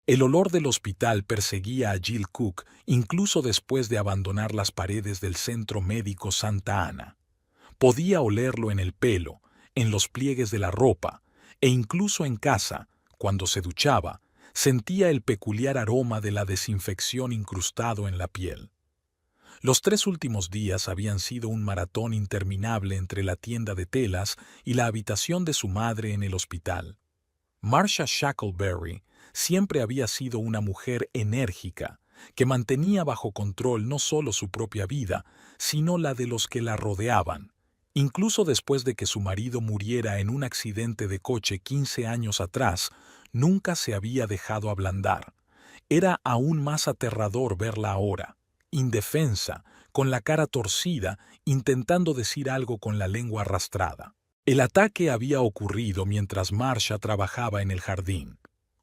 El olor del hospital perseguía a Jill Cook incluso después de abandonar las paredes del Centro Médico Santa Ana. Podía olerlo en el pelo, en los pliegues de la ropa, e incluso en casa, cuando se duchaba, sentía el peculiar aroma de la desinfección incrustado en la piel. Los 3 últimos días habían sido un maratón interminable entre la tienda de telas y la habitación de su madre en el hospital. Marcia Shackleberry siempre había sido una mujer enérgica, que mantenía bajo control no solo su propia vida, sino la de los que la rodeaban. Incluso después de que su marido muriera en un accidente de coche 15 años atrás, nunca se había dejado ablandar. Era aún más aterrador verla ahora, indefensa, con la cara torcida, intentando decir algo con la lengua arrastrada. El ataque había ocurrido mientras Marcia trabajaba en el jardín.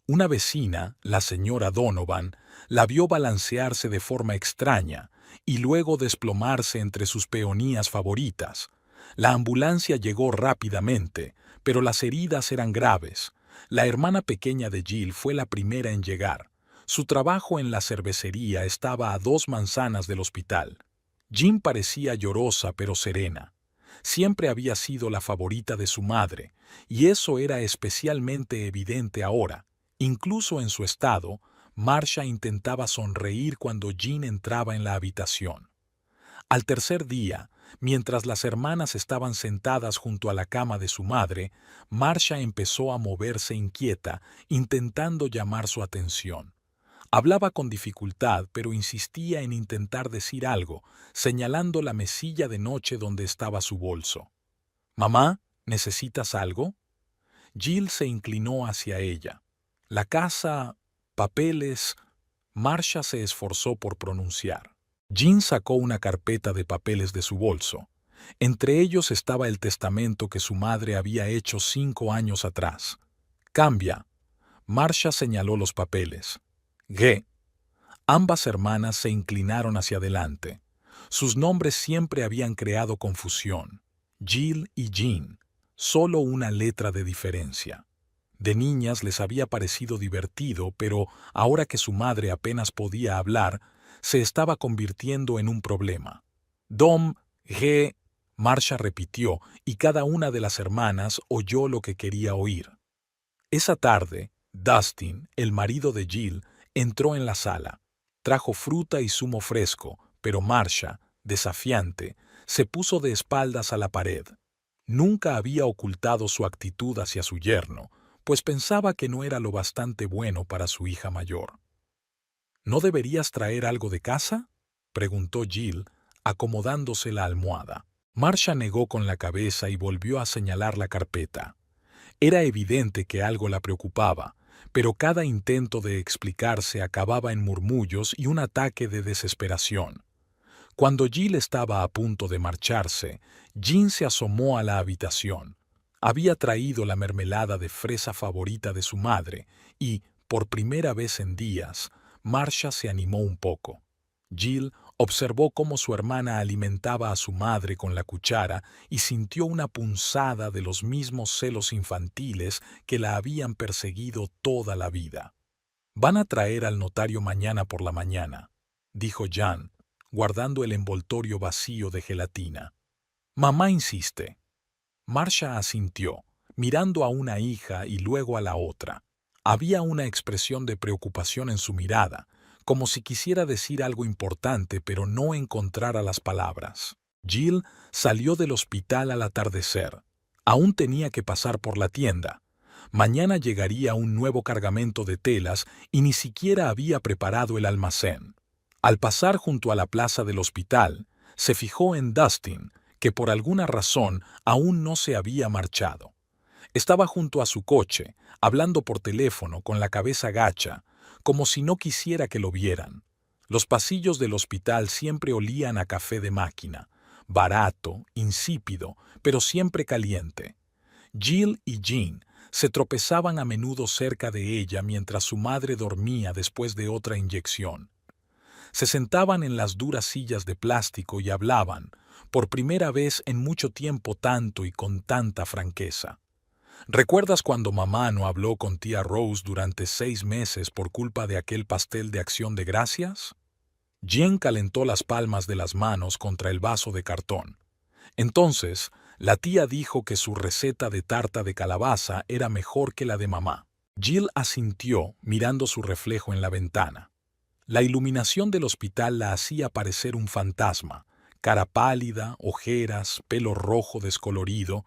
Una vecina, la señora Donovan, la vio balancearse de forma extraña y luego desplomarse entre sus peonías favoritas. La ambulancia llegó rápidamente, pero las heridas eran graves. La hermana pequeña de Jill fue la primera en llegar. Su trabajo en la cervecería estaba a 2 manzanas del hospital. Jean parecía llorosa pero serena. Siempre había sido la favorita de su madre, y eso era especialmente evidente ahora. Incluso en su estado, Marcia intentaba sonreír cuando Jean entraba en la habitación. Al tercer día, mientras las hermanas estaban sentadas junto a la cama de su madre, Marcia empezó a moverse inquieta, intentando llamar su atención. Hablaba con dificultad, pero insistía en intentar decir algo, señalando la mesilla de noche donde estaba su bolso. «Mamá, ¿necesitas algo?» Jill se inclinó hacia ella. «La casa, papeles...» Marcia se esforzó por pronunciar. Jean sacó una carpeta de papeles de su bolso. Entre ellos estaba el testamento que su madre había hecho 5 años atrás. «Cambia». Marcia señaló los papeles. «G». Ambas hermanas se inclinaron hacia adelante. Sus nombres siempre habían creado confusión. Jill y Jean, solo una letra de diferencia. De niñas les había parecido divertido, pero ahora que su madre apenas podía hablar, se estaba convirtiendo en un problema. «Dom, G», Marcia repitió, y cada una de las hermanas oyó lo que quería oír. Esa tarde, Dustin, el marido de Jill, entró en la sala. Trajo fruta y zumo fresco, pero Marcia, desafiante, se puso de espaldas a la pared. Nunca había ocultado su actitud hacia su yerno, pues pensaba que no era lo bastante bueno para su hija mayor. «¿No deberías traer algo de casa?», preguntó Jill, acomodándose la almohada. Marcia negó con la cabeza y volvió a señalar la carpeta. Era evidente que algo la preocupaba, pero cada intento de explicarse acababa en murmullos y un ataque de desesperación. Cuando Jill estaba a punto de marcharse, Jean se asomó a la habitación. Había traído la mermelada de fresa favorita de su madre y, por primera vez en días, Marcia se animó un poco. Jill observó cómo su hermana alimentaba a su madre con la cuchara y sintió una punzada de los mismos celos infantiles que la habían perseguido toda la vida. «Van a traer al notario mañana por la mañana», dijo Jan, guardando el envoltorio vacío de gelatina. «Mamá insiste». Marcia asintió, mirando a una hija y luego a la otra. Había una expresión de preocupación en su mirada, como si quisiera decir algo importante pero no encontrara las palabras. Jill salió del hospital al atardecer. Aún tenía que pasar por la tienda. Mañana llegaría un nuevo cargamento de telas y ni siquiera había preparado el almacén. Al pasar junto a la plaza del hospital, se fijó en Dustin, que por alguna razón aún no se había marchado. Estaba junto a su coche, hablando por teléfono con la cabeza gacha, como si no quisiera que lo vieran. Los pasillos del hospital siempre olían a café de máquina, barato, insípido, pero siempre caliente. Jill y Jean se tropezaban a menudo cerca de ella mientras su madre dormía después de otra inyección. Se sentaban en las duras sillas de plástico y hablaban, por primera vez en mucho tiempo tanto y con tanta franqueza. ¿Recuerdas cuando mamá no habló con tía Rose durante 6 meses por culpa de aquel pastel de Acción de Gracias? Jen calentó las palmas de las manos contra el vaso de cartón. Entonces, la tía dijo que su receta de tarta de calabaza era mejor que la de mamá. Jill asintió mirando su reflejo en la ventana. La iluminación del hospital la hacía parecer un fantasma, cara pálida, ojeras, pelo rojo descolorido.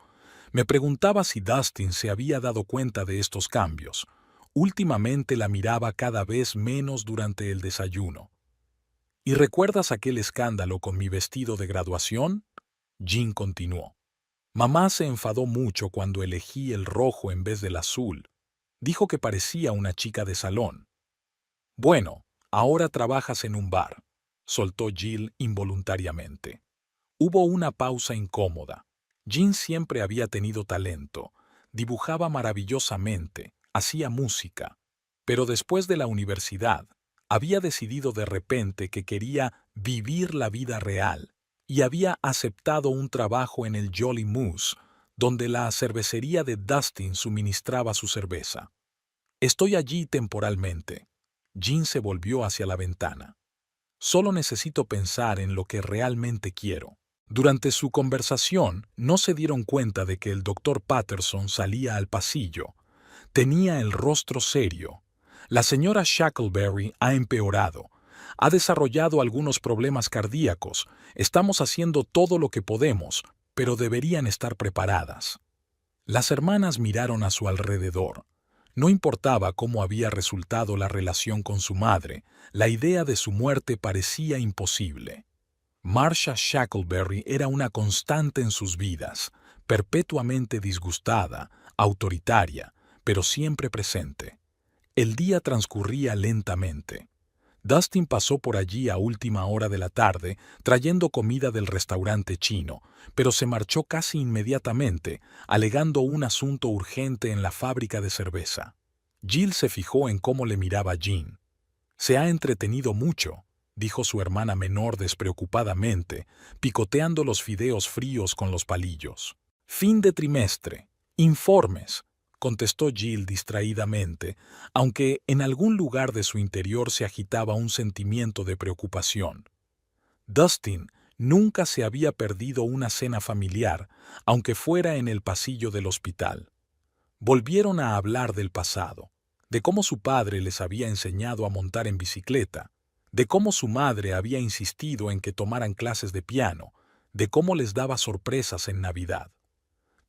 Me preguntaba si Dustin se había dado cuenta de estos cambios. Últimamente la miraba cada vez menos durante el desayuno. ¿Y recuerdas aquel escándalo con mi vestido de graduación? Jean continuó. Mamá se enfadó mucho cuando elegí el rojo en vez del azul. Dijo que parecía una chica de salón. Bueno, ahora trabajas en un bar, soltó Jill involuntariamente. Hubo una pausa incómoda. Jean siempre había tenido talento, dibujaba maravillosamente, hacía música, pero después de la universidad, había decidido de repente que quería vivir la vida real y había aceptado un trabajo en el Jolly Moose, donde la cervecería de Dustin suministraba su cerveza. Estoy allí temporalmente. Jean se volvió hacia la ventana. Solo necesito pensar en lo que realmente quiero. Durante su conversación, no se dieron cuenta de que el doctor Patterson salía al pasillo. Tenía el rostro serio. La señora Shackleberry ha empeorado. Ha desarrollado algunos problemas cardíacos. Estamos haciendo todo lo que podemos, pero deberían estar preparadas. Las hermanas miraron a su alrededor. No importaba cómo había resultado la relación con su madre, la idea de su muerte parecía imposible. Marcia Shackleberry era una constante en sus vidas, perpetuamente disgustada, autoritaria, pero siempre presente. El día transcurría lentamente. Dustin pasó por allí a última hora de la tarde, trayendo comida del restaurante chino, pero se marchó casi inmediatamente, alegando un asunto urgente en la fábrica de cerveza. Jill se fijó en cómo le miraba Jean. «Se ha entretenido mucho», dijo su hermana menor despreocupadamente, picoteando los fideos fríos con los palillos. «Fin de trimestre. Informes», contestó Jill distraídamente, aunque en algún lugar de su interior se agitaba un sentimiento de preocupación. Dustin nunca se había perdido una cena familiar, aunque fuera en el pasillo del hospital. Volvieron a hablar del pasado, de cómo su padre les había enseñado a montar en bicicleta, de cómo su madre había insistido en que tomaran clases de piano, de cómo les daba sorpresas en Navidad.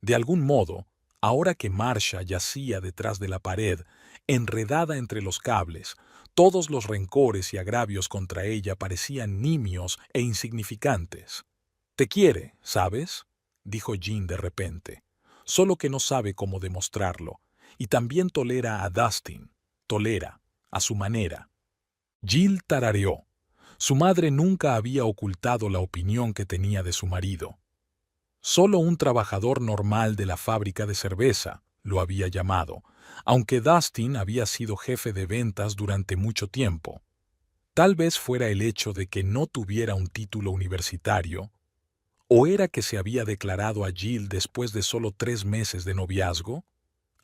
De algún modo, ahora que Marcia yacía detrás de la pared, enredada entre los cables, todos los rencores y agravios contra ella parecían nimios e insignificantes. «Te quiere, ¿sabes?», dijo Jean de repente, solo que no sabe cómo demostrarlo, y también tolera a Dustin, tolera, a su manera. Jill tarareó. Su madre nunca había ocultado la opinión que tenía de su marido. Solo un trabajador normal de la fábrica de cerveza, lo había llamado, aunque Dustin había sido jefe de ventas durante mucho tiempo. Tal vez fuera el hecho de que no tuviera un título universitario, o era que se había declarado a Jill después de solo 3 meses de noviazgo.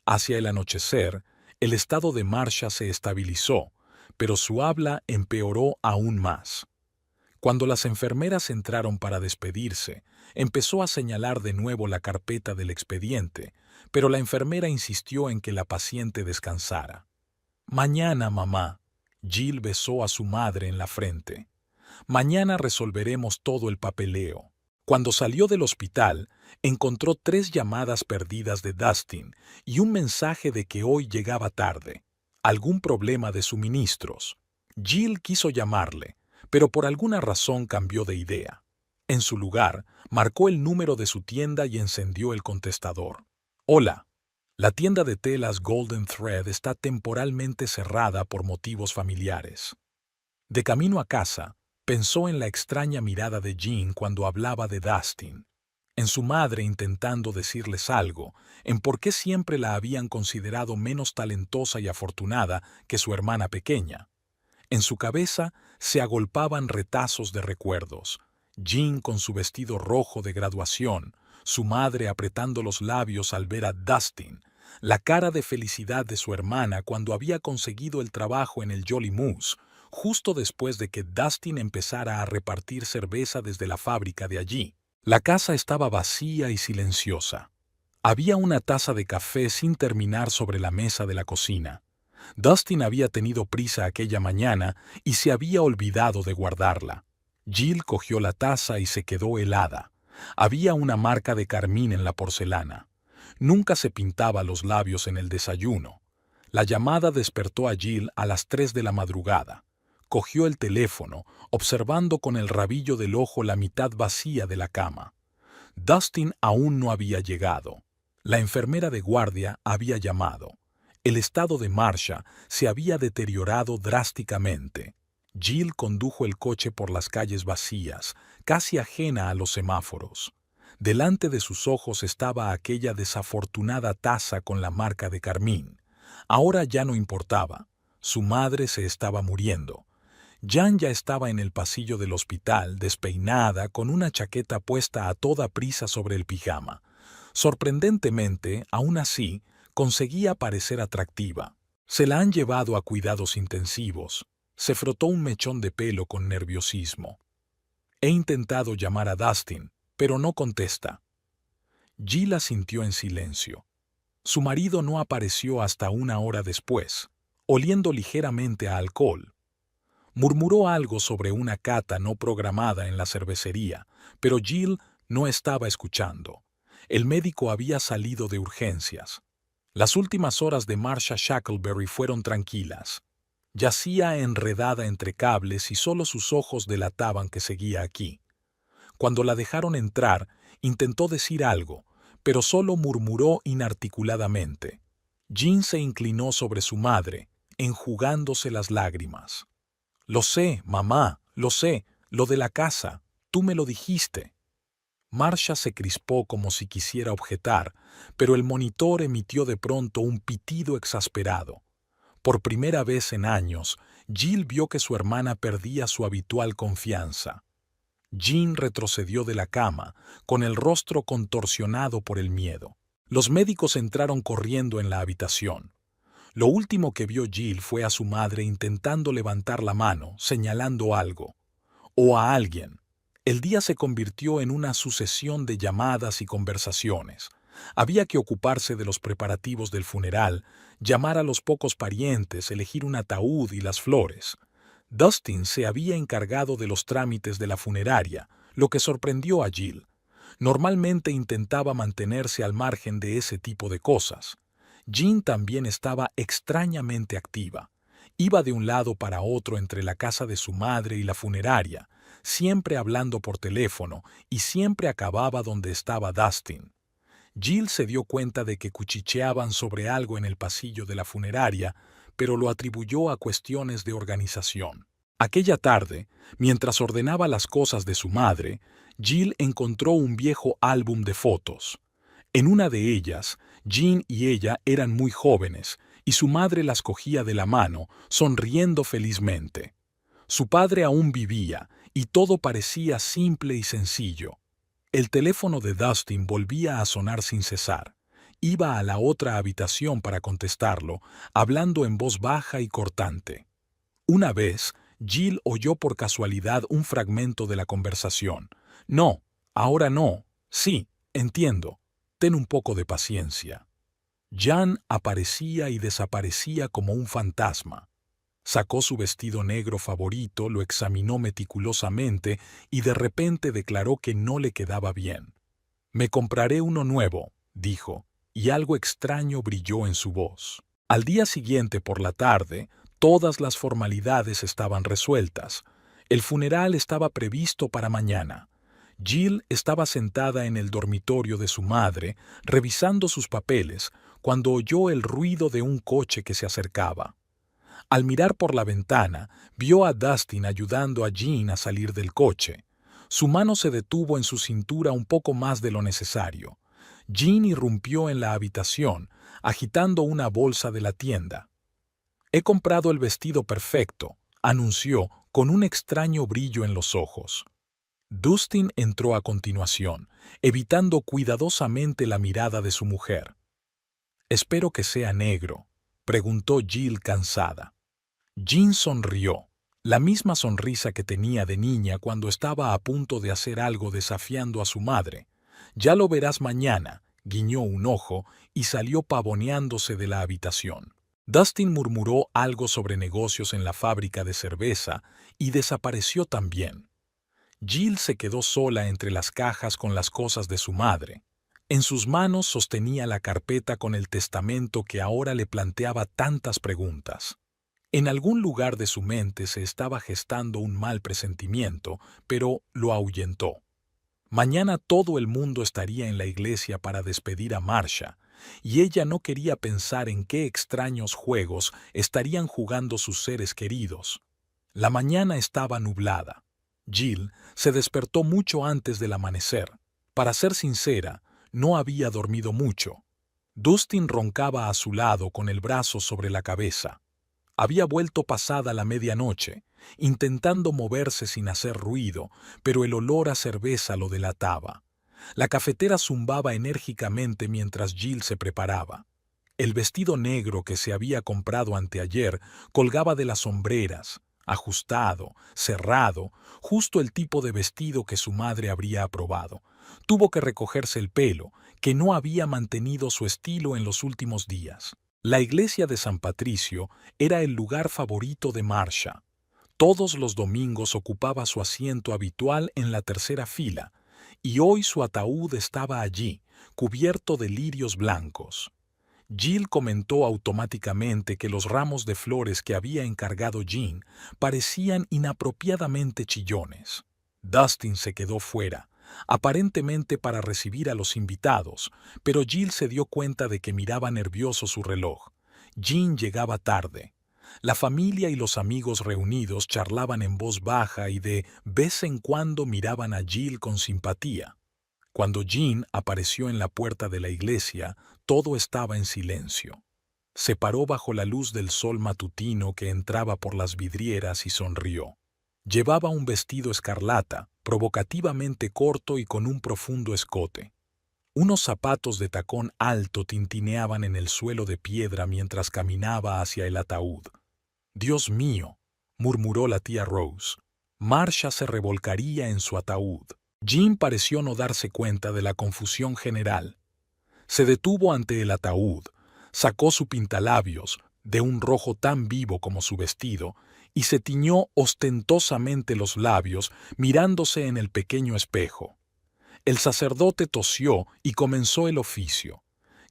Hacia el anochecer, el estado de Marcia se estabilizó, pero su habla empeoró aún más. Cuando las enfermeras entraron para despedirse, empezó a señalar de nuevo la carpeta del expediente, pero la enfermera insistió en que la paciente descansara. «Mañana, mamá», Jill besó a su madre en la frente. «Mañana resolveremos todo el papeleo». Cuando salió del hospital, encontró 3 llamadas perdidas de Dustin y un mensaje de que hoy llegaba tarde. Algún problema de suministros. Jill quiso llamarle, pero por alguna razón cambió de idea. En su lugar, marcó el número de su tienda y encendió el contestador. «Hola. La tienda de telas Golden Thread está temporalmente cerrada por motivos familiares». De camino a casa, pensó en la extraña mirada de Jean cuando hablaba de Dustin, en su madre intentando decirles algo, en por qué siempre la habían considerado menos talentosa y afortunada que su hermana pequeña. En su cabeza se agolpaban retazos de recuerdos. Jean con su vestido rojo de graduación, su madre apretando los labios al ver a Dustin, La cara de felicidad de su hermana cuando había conseguido el trabajo en el Jolly Moose, justo después de que Dustin empezara a repartir cerveza desde la fábrica de allí. La casa estaba vacía y silenciosa. Había una taza de café sin terminar sobre la mesa de la cocina. Dustin había tenido prisa aquella mañana y se había olvidado de guardarla. Jill cogió la taza y se quedó helada. Había una marca de carmín en la porcelana. Nunca se pintaba los labios en el desayuno. La llamada despertó a Jill a las 3 de la madrugada. Cogió el teléfono, observando con el rabillo del ojo la mitad vacía de la cama. Dustin aún no había llegado. La enfermera de guardia había llamado. El estado de Marcia se había deteriorado drásticamente. Jill condujo el coche por las calles vacías, casi ajena a los semáforos. Delante de sus ojos estaba aquella desafortunada taza con la marca de carmín. Ahora ya no importaba. Su madre se estaba muriendo. Jan ya estaba en el pasillo del hospital, despeinada, con una chaqueta puesta a toda prisa sobre el pijama. Sorprendentemente, aún así, conseguía parecer atractiva. Se la han llevado a cuidados intensivos. Se frotó un mechón de pelo con nerviosismo. He intentado llamar a Dustin, pero no contesta. Jill asintió en silencio. Su marido no apareció hasta una hora después, oliendo ligeramente a alcohol. Murmuró algo sobre una cata no programada en la cervecería, pero Jill no estaba escuchando. El médico había salido de urgencias. Las últimas horas de Marcia Shackleberry fueron tranquilas. Yacía enredada entre cables y solo sus ojos delataban que seguía aquí. Cuando la dejaron entrar, intentó decir algo, pero solo murmuró inarticuladamente. Jean se inclinó sobre su madre, enjugándose las lágrimas. «Lo sé, mamá, lo sé, lo de la casa, tú me lo dijiste». Marcia se crispó como si quisiera objetar, pero el monitor emitió de pronto un pitido exasperado. Por primera vez en años, Jill vio que su hermana perdía su habitual confianza. Jean retrocedió de la cama, con el rostro contorsionado por el miedo. Los médicos entraron corriendo en la habitación. Lo último que vio Jill fue a su madre intentando levantar la mano, señalando algo. O a alguien. El día se convirtió en una sucesión de llamadas y conversaciones. Había que ocuparse de los preparativos del funeral, llamar a los pocos parientes, elegir un ataúd y las flores. Dustin se había encargado de los trámites de la funeraria, lo que sorprendió a Jill. Normalmente intentaba mantenerse al margen de ese tipo de cosas. Jean también estaba extrañamente activa. Iba de un lado para otro entre la casa de su madre y la funeraria, siempre hablando por teléfono y siempre acababa donde estaba Dustin. Jill se dio cuenta de que cuchicheaban sobre algo en el pasillo de la funeraria, pero lo atribuyó a cuestiones de organización. Aquella tarde, mientras ordenaba las cosas de su madre, Jill encontró un viejo álbum de fotos. En una de ellas, Jean y ella eran muy jóvenes, y su madre las cogía de la mano, sonriendo felizmente. Su padre aún vivía, y todo parecía simple y sencillo. El teléfono de Dustin volvía a sonar sin cesar. Iba a la otra habitación para contestarlo, hablando en voz baja y cortante. Una vez, Jill oyó por casualidad un fragmento de la conversación. «No, ahora no. Sí, entiendo. Ten un poco de paciencia». Jan aparecía y desaparecía como un fantasma. Sacó su vestido negro favorito, lo examinó meticulosamente y de repente declaró que no le quedaba bien. «Me compraré uno nuevo», dijo, y algo extraño brilló en su voz. Al día siguiente por la tarde, todas las formalidades estaban resueltas. El funeral estaba previsto para mañana. Jill estaba sentada en el dormitorio de su madre, revisando sus papeles, cuando oyó el ruido de un coche que se acercaba. Al mirar por la ventana, vio a Dustin ayudando a Jean a salir del coche. Su mano se detuvo en su cintura un poco más de lo necesario. Jean irrumpió en la habitación, agitando una bolsa de la tienda. «He comprado el vestido perfecto», anunció, con un extraño brillo en los ojos. Dustin entró a continuación, evitando cuidadosamente la mirada de su mujer. Espero que sea negro, preguntó Jill cansada. Jean sonrió, la misma sonrisa que tenía de niña cuando estaba a punto de hacer algo desafiando a su madre. Ya lo verás mañana, guiñó un ojo y salió pavoneándose de la habitación. Dustin murmuró algo sobre negocios en la fábrica de cerveza y desapareció también. Jill se quedó sola entre las cajas con las cosas de su madre. En sus manos sostenía la carpeta con el testamento que ahora le planteaba tantas preguntas. En algún lugar de su mente se estaba gestando un mal presentimiento, pero lo ahuyentó. Mañana todo el mundo estaría en la iglesia para despedir a Marcia, y ella no quería pensar en qué extraños juegos estarían jugando sus seres queridos. La mañana estaba nublada. Jill se despertó mucho antes del amanecer. Para ser sincera, no había dormido mucho. Dustin roncaba a su lado con el brazo sobre la cabeza. Había vuelto pasada la medianoche, intentando moverse sin hacer ruido, pero el olor a cerveza lo delataba. La cafetera zumbaba enérgicamente mientras Jill se preparaba. El vestido negro que se había comprado anteayer colgaba de las sombreras, ajustado, cerrado, justo el tipo de vestido que su madre habría aprobado. Tuvo que recogerse el pelo, que no había mantenido su estilo en los últimos días. La iglesia de San Patricio era el lugar favorito de Marcia. Todos los domingos ocupaba su asiento habitual en la tercera fila, y hoy su ataúd estaba allí, cubierto de lirios blancos. Jill comentó automáticamente que los ramos de flores que había encargado Jean parecían inapropiadamente chillones. Dustin se quedó fuera, aparentemente para recibir a los invitados, pero Jill se dio cuenta de que miraba nervioso su reloj. Jean llegaba tarde. La familia y los amigos reunidos charlaban en voz baja y de vez en cuando miraban a Jill con simpatía. Cuando Jean apareció en la puerta de la iglesia, todo estaba en silencio. Se paró bajo la luz del sol matutino que entraba por las vidrieras y sonrió. Llevaba un vestido escarlata, provocativamente corto y con un profundo escote. Unos zapatos de tacón alto tintineaban en el suelo de piedra mientras caminaba hacia el ataúd. «Dios mío», murmuró la tía Rose. Marcia se revolcaría en su ataúd. Jean pareció no darse cuenta de la confusión general. Se detuvo ante el ataúd, sacó su pintalabios, de un rojo tan vivo como su vestido, y se tiñó ostentosamente los labios mirándose en el pequeño espejo. El sacerdote tosió y comenzó el oficio.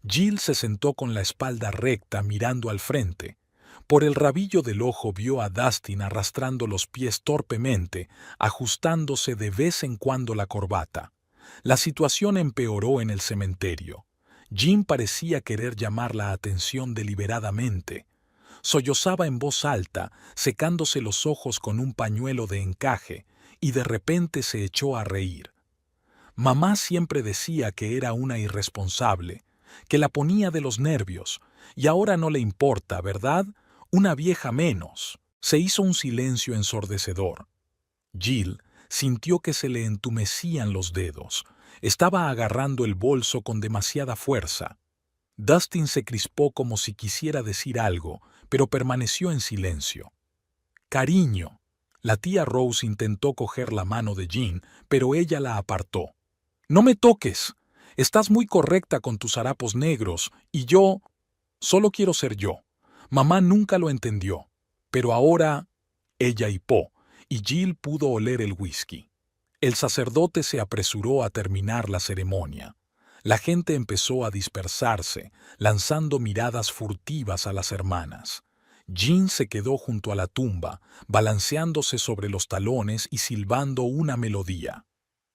Jill se sentó con la espalda recta mirando al frente. Por el rabillo del ojo vio a Dustin arrastrando los pies torpemente, ajustándose de vez en cuando la corbata. La situación empeoró en el cementerio. Jean parecía querer llamar la atención deliberadamente. Sollozaba en voz alta, secándose los ojos con un pañuelo de encaje, y de repente se echó a reír. Mamá siempre decía que era una irresponsable, que la ponía de los nervios, y ahora no le importa, ¿verdad? Una vieja menos. Se hizo un silencio ensordecedor. Jill sintió que se le entumecían los dedos. Estaba agarrando el bolso con demasiada fuerza. Dustin se crispó como si quisiera decir algo, pero permaneció en silencio. «Cariño». La tía Rose intentó coger la mano de Jean, pero ella la apartó. «No me toques. Estás muy correcta con tus harapos negros, y yo... solo quiero ser yo. Mamá nunca lo entendió. Pero ahora...» Ella hipó, y Jill pudo oler el whisky. El sacerdote se apresuró a terminar la ceremonia. La gente empezó a dispersarse, lanzando miradas furtivas a las hermanas. Jean se quedó junto a la tumba, balanceándose sobre los talones y silbando una melodía.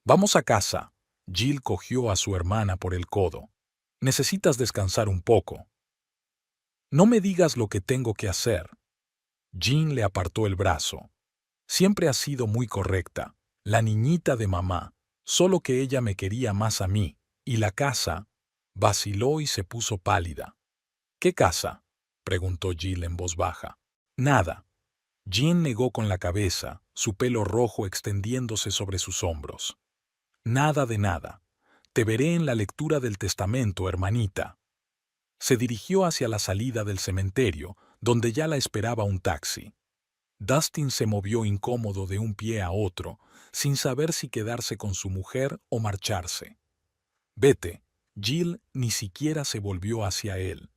«Vamos a casa». Jill cogió a su hermana por el codo. «Necesitas descansar un poco». «No me digas lo que tengo que hacer». Jean le apartó el brazo. «Siempre has sido muy correcta, la niñita de mamá, solo que ella me quería más a mí, y la casa...» Vaciló y se puso pálida. «¿Qué casa?», preguntó Jill en voz baja. «Nada». Jean negó con la cabeza, su pelo rojo extendiéndose sobre sus hombros. «Nada de nada. Te veré en la lectura del testamento, hermanita». Se dirigió hacia la salida del cementerio, donde ya la esperaba un taxi. Dustin se movió incómodo de un pie a otro, sin saber si quedarse con su mujer o marcharse. «Vete». Jill ni siquiera se volvió hacia él.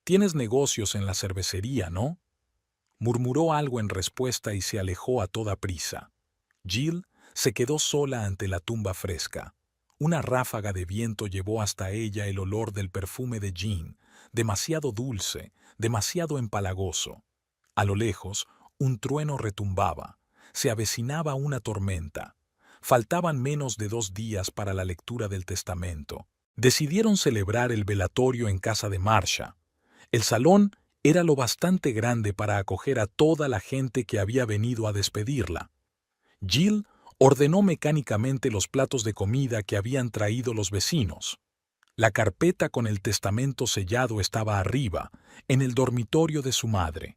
«Tienes negocios en la cervecería, ¿no?», murmuró algo en respuesta y se alejó a toda prisa. Jill se quedó sola ante la tumba fresca. Una ráfaga de viento llevó hasta ella el olor del perfume de Jean, demasiado dulce, demasiado empalagoso. A lo lejos, un trueno retumbaba. Se avecinaba una tormenta. Faltaban menos de 2 días para la lectura del testamento. Decidieron celebrar el velatorio en casa de Marcia. El salón era lo bastante grande para acoger a toda la gente que había venido a despedirla. Jill ordenó mecánicamente los platos de comida que habían traído los vecinos. La carpeta con el testamento sellado estaba arriba, en el dormitorio de su madre.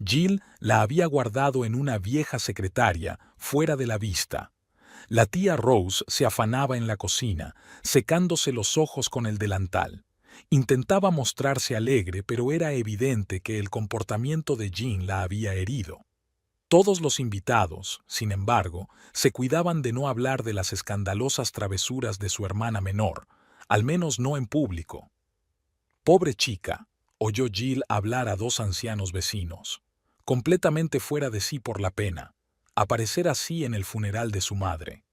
Jill la había guardado en una vieja secretaria, fuera de la vista. La tía Rose se afanaba en la cocina, secándose los ojos con el delantal. Intentaba mostrarse alegre, pero era evidente que el comportamiento de Jean la había herido. Todos los invitados, sin embargo, se cuidaban de no hablar de las escandalosas travesuras de su hermana menor, al menos no en público. «Pobre chica», oyó Jill hablar a 2 ancianos vecinos, completamente fuera de sí por la pena, aparecer así en el funeral de su madre.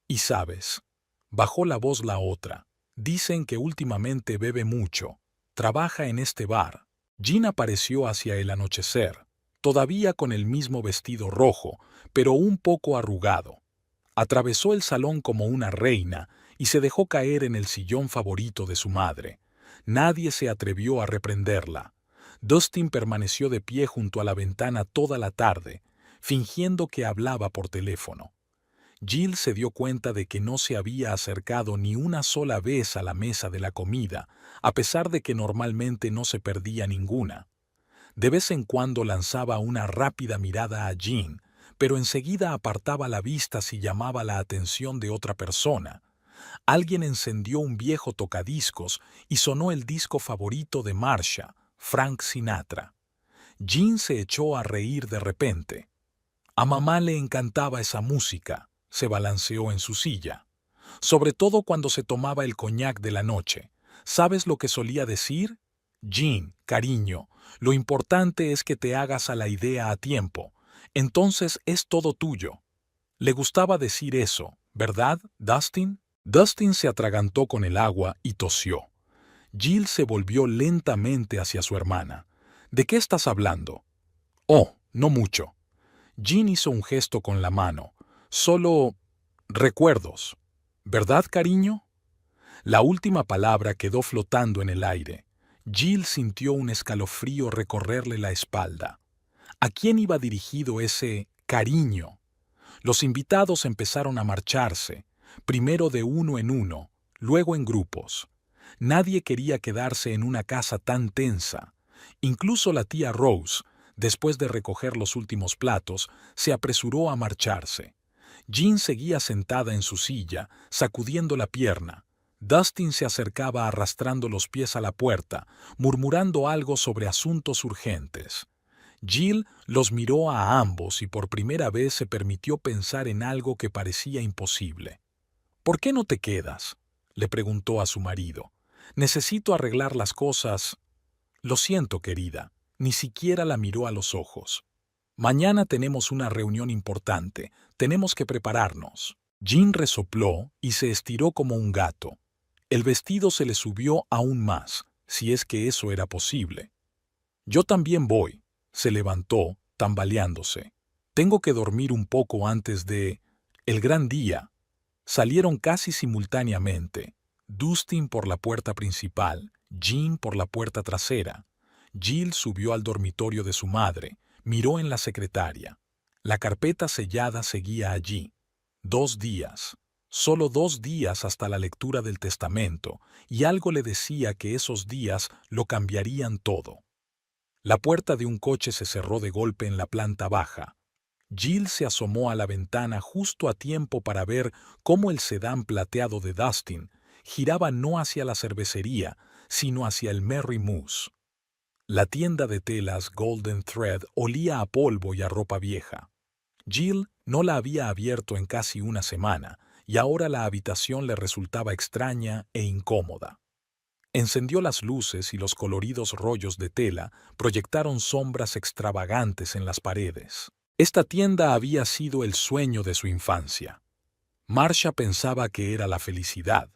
«Y sabes», bajó la voz la otra, «dicen que últimamente bebe mucho, trabaja en este bar». Jean apareció hacia el anochecer, todavía con el mismo vestido rojo, pero un poco arrugado. Atravesó el salón como una reina y se dejó caer en el sillón favorito de su madre. Nadie se atrevió a reprenderla. Dustin permaneció de pie junto a la ventana toda la tarde, fingiendo que hablaba por teléfono. Jill se dio cuenta de que no se había acercado ni una sola vez a la mesa de la comida, a pesar de que normalmente no se perdía ninguna. De vez en cuando lanzaba una rápida mirada a Jean, pero enseguida apartaba la vista si llamaba la atención de otra persona. Alguien encendió un viejo tocadiscos y sonó el disco favorito de Marcia, Frank Sinatra. Jean se echó a reír de repente. A mamá le encantaba esa música. Se balanceó en su silla. Sobre todo cuando se tomaba el coñac de la noche. ¿Sabes lo que solía decir? «Jean, cariño, lo importante es que te hagas a la idea a tiempo. Entonces es todo tuyo». Le gustaba decir eso, ¿verdad, Dustin? Dustin se atragantó con el agua y tosió. Jill se volvió lentamente hacia su hermana. «¿De qué estás hablando?» «Oh, no mucho». Jean hizo un gesto con la mano. «Solo recuerdos. ¿Verdad, cariño?» La última palabra quedó flotando en el aire. Jill sintió un escalofrío recorrerle la espalda. ¿A quién iba dirigido ese cariño? Los invitados empezaron a marcharse, primero de uno en uno, luego en grupos. Nadie quería quedarse en una casa tan tensa. Incluso la tía Rose, después de recoger los últimos platos, se apresuró a marcharse. Jean seguía sentada en su silla, sacudiendo la pierna. Dustin se acercaba arrastrando los pies a la puerta, murmurando algo sobre asuntos urgentes. Jill los miró a ambos y por primera vez se permitió pensar en algo que parecía imposible. «¿Por qué no te quedas?», le preguntó a su marido. «Necesito arreglar las cosas». «Lo siento, querida». Ni siquiera la miró a los ojos. «Mañana tenemos una reunión importante. Tenemos que prepararnos». Jean resopló y se estiró como un gato. El vestido se le subió aún más, si es que eso era posible. «Yo también voy». Se levantó, tambaleándose. «Tengo que dormir un poco antes de... el gran día». Salieron casi simultáneamente. Dustin por la puerta principal, Jean por la puerta trasera. Jill subió al dormitorio de su madre, miró en la secretaria. La carpeta sellada seguía allí. 2 días. Solo 2 días hasta la lectura del testamento, y algo le decía que esos días lo cambiarían todo. La puerta de un coche se cerró de golpe en la planta baja. Jill se asomó a la ventana justo a tiempo para ver cómo el sedán plateado de Dustin giraba no hacia la cervecería, sino hacia el Merry Moose. La tienda de telas Golden Thread olía a polvo y a ropa vieja. Jill no la había abierto en casi una semana, y ahora la habitación le resultaba extraña e incómoda. Encendió las luces y los coloridos rollos de tela proyectaron sombras extravagantes en las paredes. Esta tienda había sido el sueño de su infancia. Marcia pensaba que era la felicidad.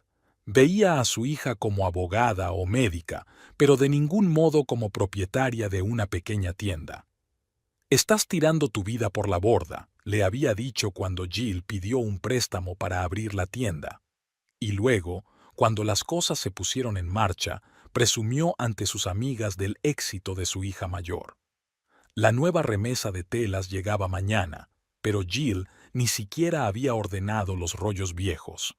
Veía a su hija como abogada o médica, pero de ningún modo como propietaria de una pequeña tienda. «Estás tirando tu vida por la borda», le había dicho cuando Jill pidió un préstamo para abrir la tienda. Y luego, cuando las cosas se pusieron en marcha, presumió ante sus amigas del éxito de su hija mayor. La nueva remesa de telas llegaba mañana, pero Jill ni siquiera había ordenado los rollos viejos.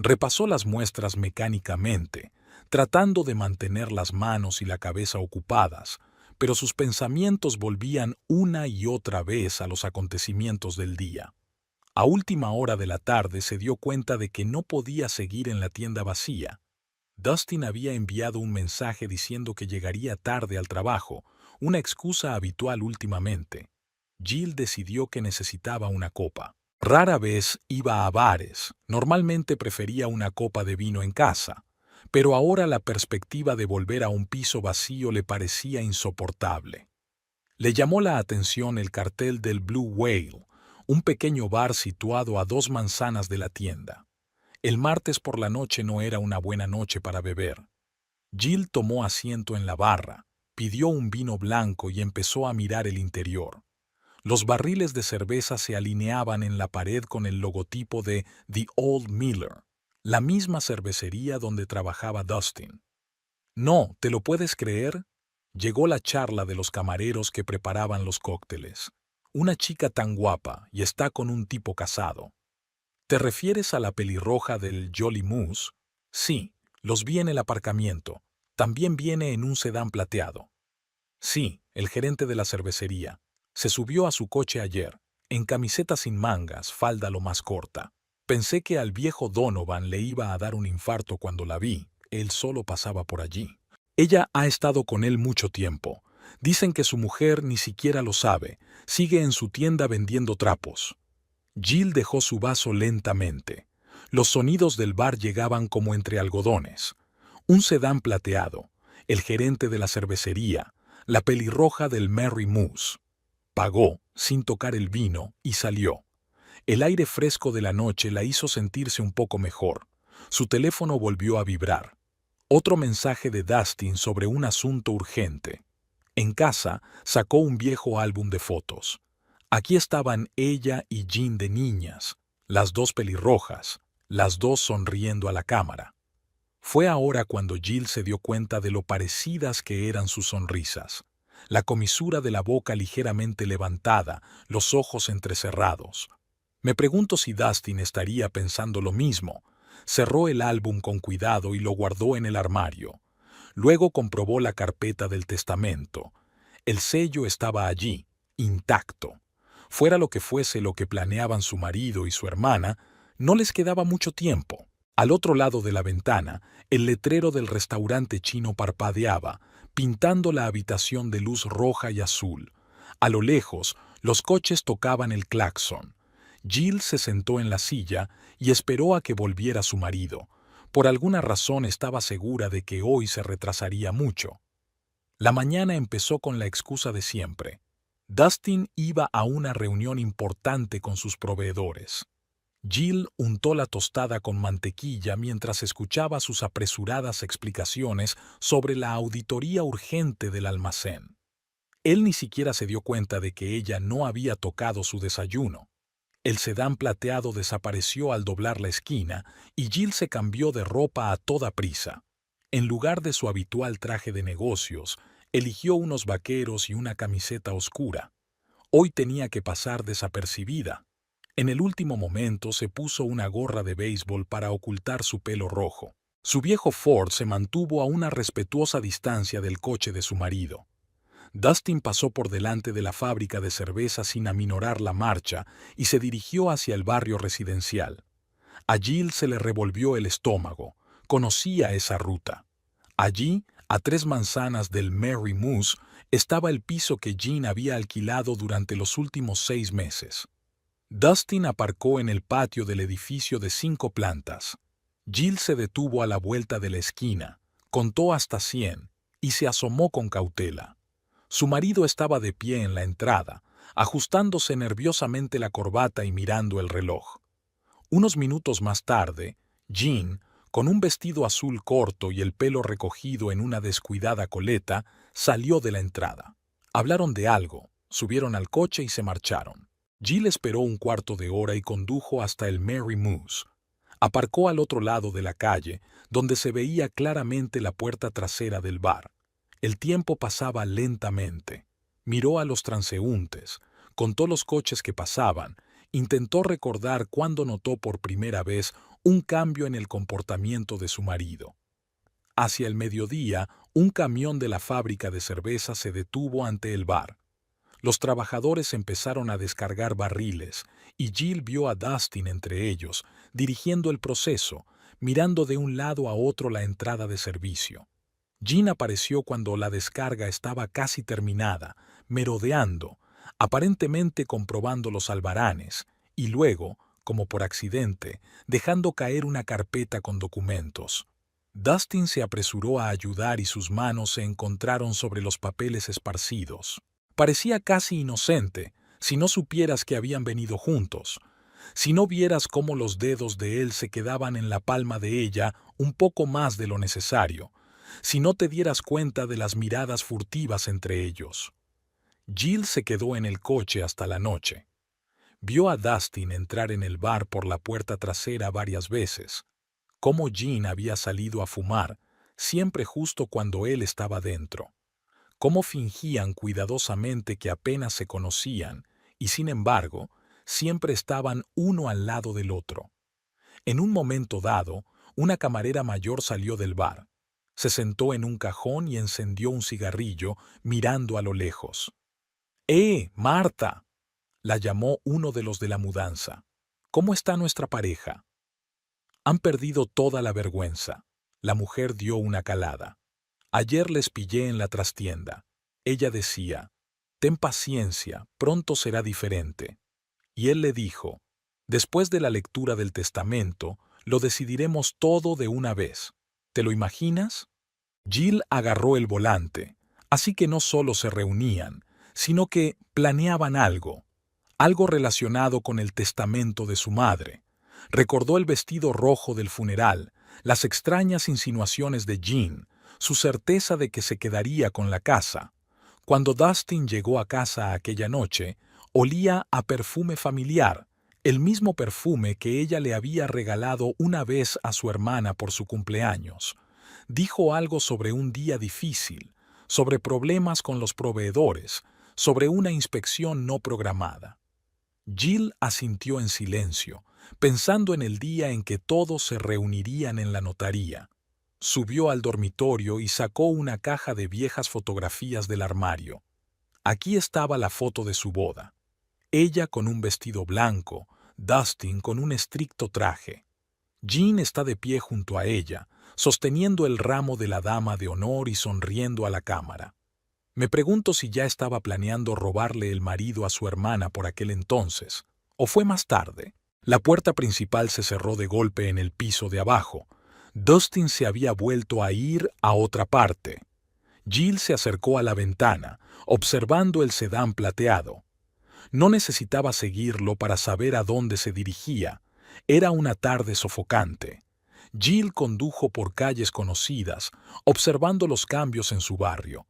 Repasó las muestras mecánicamente, tratando de mantener las manos y la cabeza ocupadas, pero sus pensamientos volvían una y otra vez a los acontecimientos del día. A última hora de la tarde se dio cuenta de que no podía seguir en la tienda vacía. Dustin había enviado un mensaje diciendo que llegaría tarde al trabajo, una excusa habitual últimamente. Jill decidió que necesitaba una copa. Rara vez iba a bares, normalmente prefería una copa de vino en casa, pero ahora la perspectiva de volver a un piso vacío le parecía insoportable. Le llamó la atención el cartel del Blue Whale, un pequeño bar situado a 2 manzanas de la tienda. El martes por la noche no era una buena noche para beber. Jill tomó asiento en la barra, pidió un vino blanco y empezó a mirar el interior. Los barriles de cerveza se alineaban en la pared con el logotipo de The Old Miller, la misma cervecería donde trabajaba Dustin. «No, ¿te lo puedes creer?», llegó la charla de los camareros que preparaban los cócteles. «Una chica tan guapa y está con un tipo casado». «¿Te refieres a la pelirroja del Jolly Moose?» «Sí, los vi en el aparcamiento. También viene en un sedán plateado». «Sí, el gerente de la cervecería. Se subió a su coche ayer, en camiseta sin mangas, falda lo más corta. Pensé que al viejo Donovan le iba a dar un infarto cuando la vi. Él solo pasaba por allí. Ella ha estado con él mucho tiempo. Dicen que su mujer ni siquiera lo sabe. Sigue en su tienda vendiendo trapos». Jill dejó su vaso lentamente. Los sonidos del bar llegaban como entre algodones. Un sedán plateado, el gerente de la cervecería, la pelirroja del Merry Moose. Pagó, sin tocar el vino, y salió. El aire fresco de la noche la hizo sentirse un poco mejor. Su teléfono volvió a vibrar. Otro mensaje de Dustin sobre un asunto urgente. En casa, sacó un viejo álbum de fotos. Aquí estaban ella y Jean de niñas, las dos pelirrojas, las dos sonriendo a la cámara. Fue ahora cuando Jill se dio cuenta de lo parecidas que eran sus sonrisas. La comisura de la boca ligeramente levantada, los ojos entrecerrados. Me pregunto si Dustin estaría pensando lo mismo. Cerró el álbum con cuidado y lo guardó en el armario. Luego comprobó la carpeta del testamento. El sello estaba allí, intacto. Fuera lo que fuese lo que planeaban su marido y su hermana, no les quedaba mucho tiempo. Al otro lado de la ventana, el letrero del restaurante chino parpadeaba, pintando la habitación de luz roja y azul. A lo lejos, los coches tocaban el claxon. Jill se sentó en la silla y esperó a que volviera su marido. Por alguna razón estaba segura de que hoy se retrasaría mucho. La mañana empezó con la excusa de siempre. Dustin iba a una reunión importante con sus proveedores. Jill untó la tostada con mantequilla mientras escuchaba sus apresuradas explicaciones sobre la auditoría urgente del almacén. Él ni siquiera se dio cuenta de que ella no había tocado su desayuno. El sedán plateado desapareció al doblar la esquina y Jill se cambió de ropa a toda prisa. En lugar de su habitual traje de negocios, eligió unos vaqueros y una camiseta oscura. Hoy tenía que pasar desapercibida. En el último momento se puso una gorra de béisbol para ocultar su pelo rojo. Su viejo Ford se mantuvo a una respetuosa distancia del coche de su marido. Dustin pasó por delante de la fábrica de cerveza sin aminorar la marcha y se dirigió hacia el barrio residencial. A Jill se le revolvió el estómago. Conocía esa ruta. Allí, a 3 manzanas del Merry Moose, estaba el piso que Jean había alquilado durante los últimos 6 meses. Dustin aparcó en el patio del edificio de 5 plantas. Jill se detuvo a la vuelta de la esquina, contó hasta 100 y se asomó con cautela. Su marido estaba de pie en la entrada, ajustándose nerviosamente la corbata y mirando el reloj. Unos minutos más tarde, Jean, con un vestido azul corto y el pelo recogido en una descuidada coleta, salió de la entrada. Hablaron de algo, subieron al coche y se marcharon. Jill esperó un cuarto de hora y condujo hasta el Merry Moose. Aparcó al otro lado de la calle, donde se veía claramente la puerta trasera del bar. El tiempo pasaba lentamente. Miró a los transeúntes, contó los coches que pasaban, intentó recordar cuándo notó por primera vez un cambio en el comportamiento de su marido. Hacia el mediodía, un camión de la fábrica de cerveza se detuvo ante el bar. Los trabajadores empezaron a descargar barriles, y Jill vio a Dustin entre ellos, dirigiendo el proceso, mirando de un lado a otro la entrada de servicio. Jean apareció cuando la descarga estaba casi terminada, merodeando, aparentemente comprobando los albaranes, y luego, como por accidente, dejando caer una carpeta con documentos. Dustin se apresuró a ayudar y sus manos se encontraron sobre los papeles esparcidos. Parecía casi inocente, si no supieras que habían venido juntos, si no vieras cómo los dedos de él se quedaban en la palma de ella un poco más de lo necesario, si no te dieras cuenta de las miradas furtivas entre ellos. Jill se quedó en el coche hasta la noche. Vio a Dustin entrar en el bar por la puerta trasera varias veces, cómo Jean había salido a fumar, siempre justo cuando él estaba dentro, cómo fingían cuidadosamente que apenas se conocían y, sin embargo, siempre estaban uno al lado del otro. En un momento dado, una camarera mayor salió del bar. Se sentó en un cajón y encendió un cigarrillo, mirando a lo lejos. Marta!, la llamó uno de los de la mudanza. ¿Cómo está nuestra pareja? Han perdido toda la vergüenza. La mujer dio una calada. Ayer les pillé en la trastienda. Ella decía, ten paciencia, pronto será diferente. Y él le dijo, después de la lectura del testamento, lo decidiremos todo de una vez. ¿Te lo imaginas? Jill agarró el volante, así que no solo se reunían, sino que planeaban algo relacionado con el testamento de su madre. Recordó el vestido rojo del funeral, las extrañas insinuaciones de Jean, su certeza de que se quedaría con la casa. Cuando Dustin llegó a casa aquella noche, olía a perfume familiar, el mismo perfume que ella le había regalado una vez a su hermana por su cumpleaños. Dijo algo sobre un día difícil, sobre problemas con los proveedores, sobre una inspección no programada. Jill asintió en silencio, pensando en el día en que todos se reunirían en la notaría. Subió al dormitorio y sacó una caja de viejas fotografías del armario. Aquí estaba la foto de su boda. Ella con un vestido blanco, Dustin con un estricto traje. Jean está de pie junto a ella, sosteniendo el ramo de la dama de honor y sonriendo a la cámara. Me pregunto si ya estaba planeando robarle el marido a su hermana por aquel entonces, o fue más tarde. La puerta principal se cerró de golpe en el piso de abajo. Dustin se había vuelto a ir a otra parte. Jill se acercó a la ventana, observando el sedán plateado. No necesitaba seguirlo para saber a dónde se dirigía. Era una tarde sofocante. Jill condujo por calles conocidas, observando los cambios en su barrio.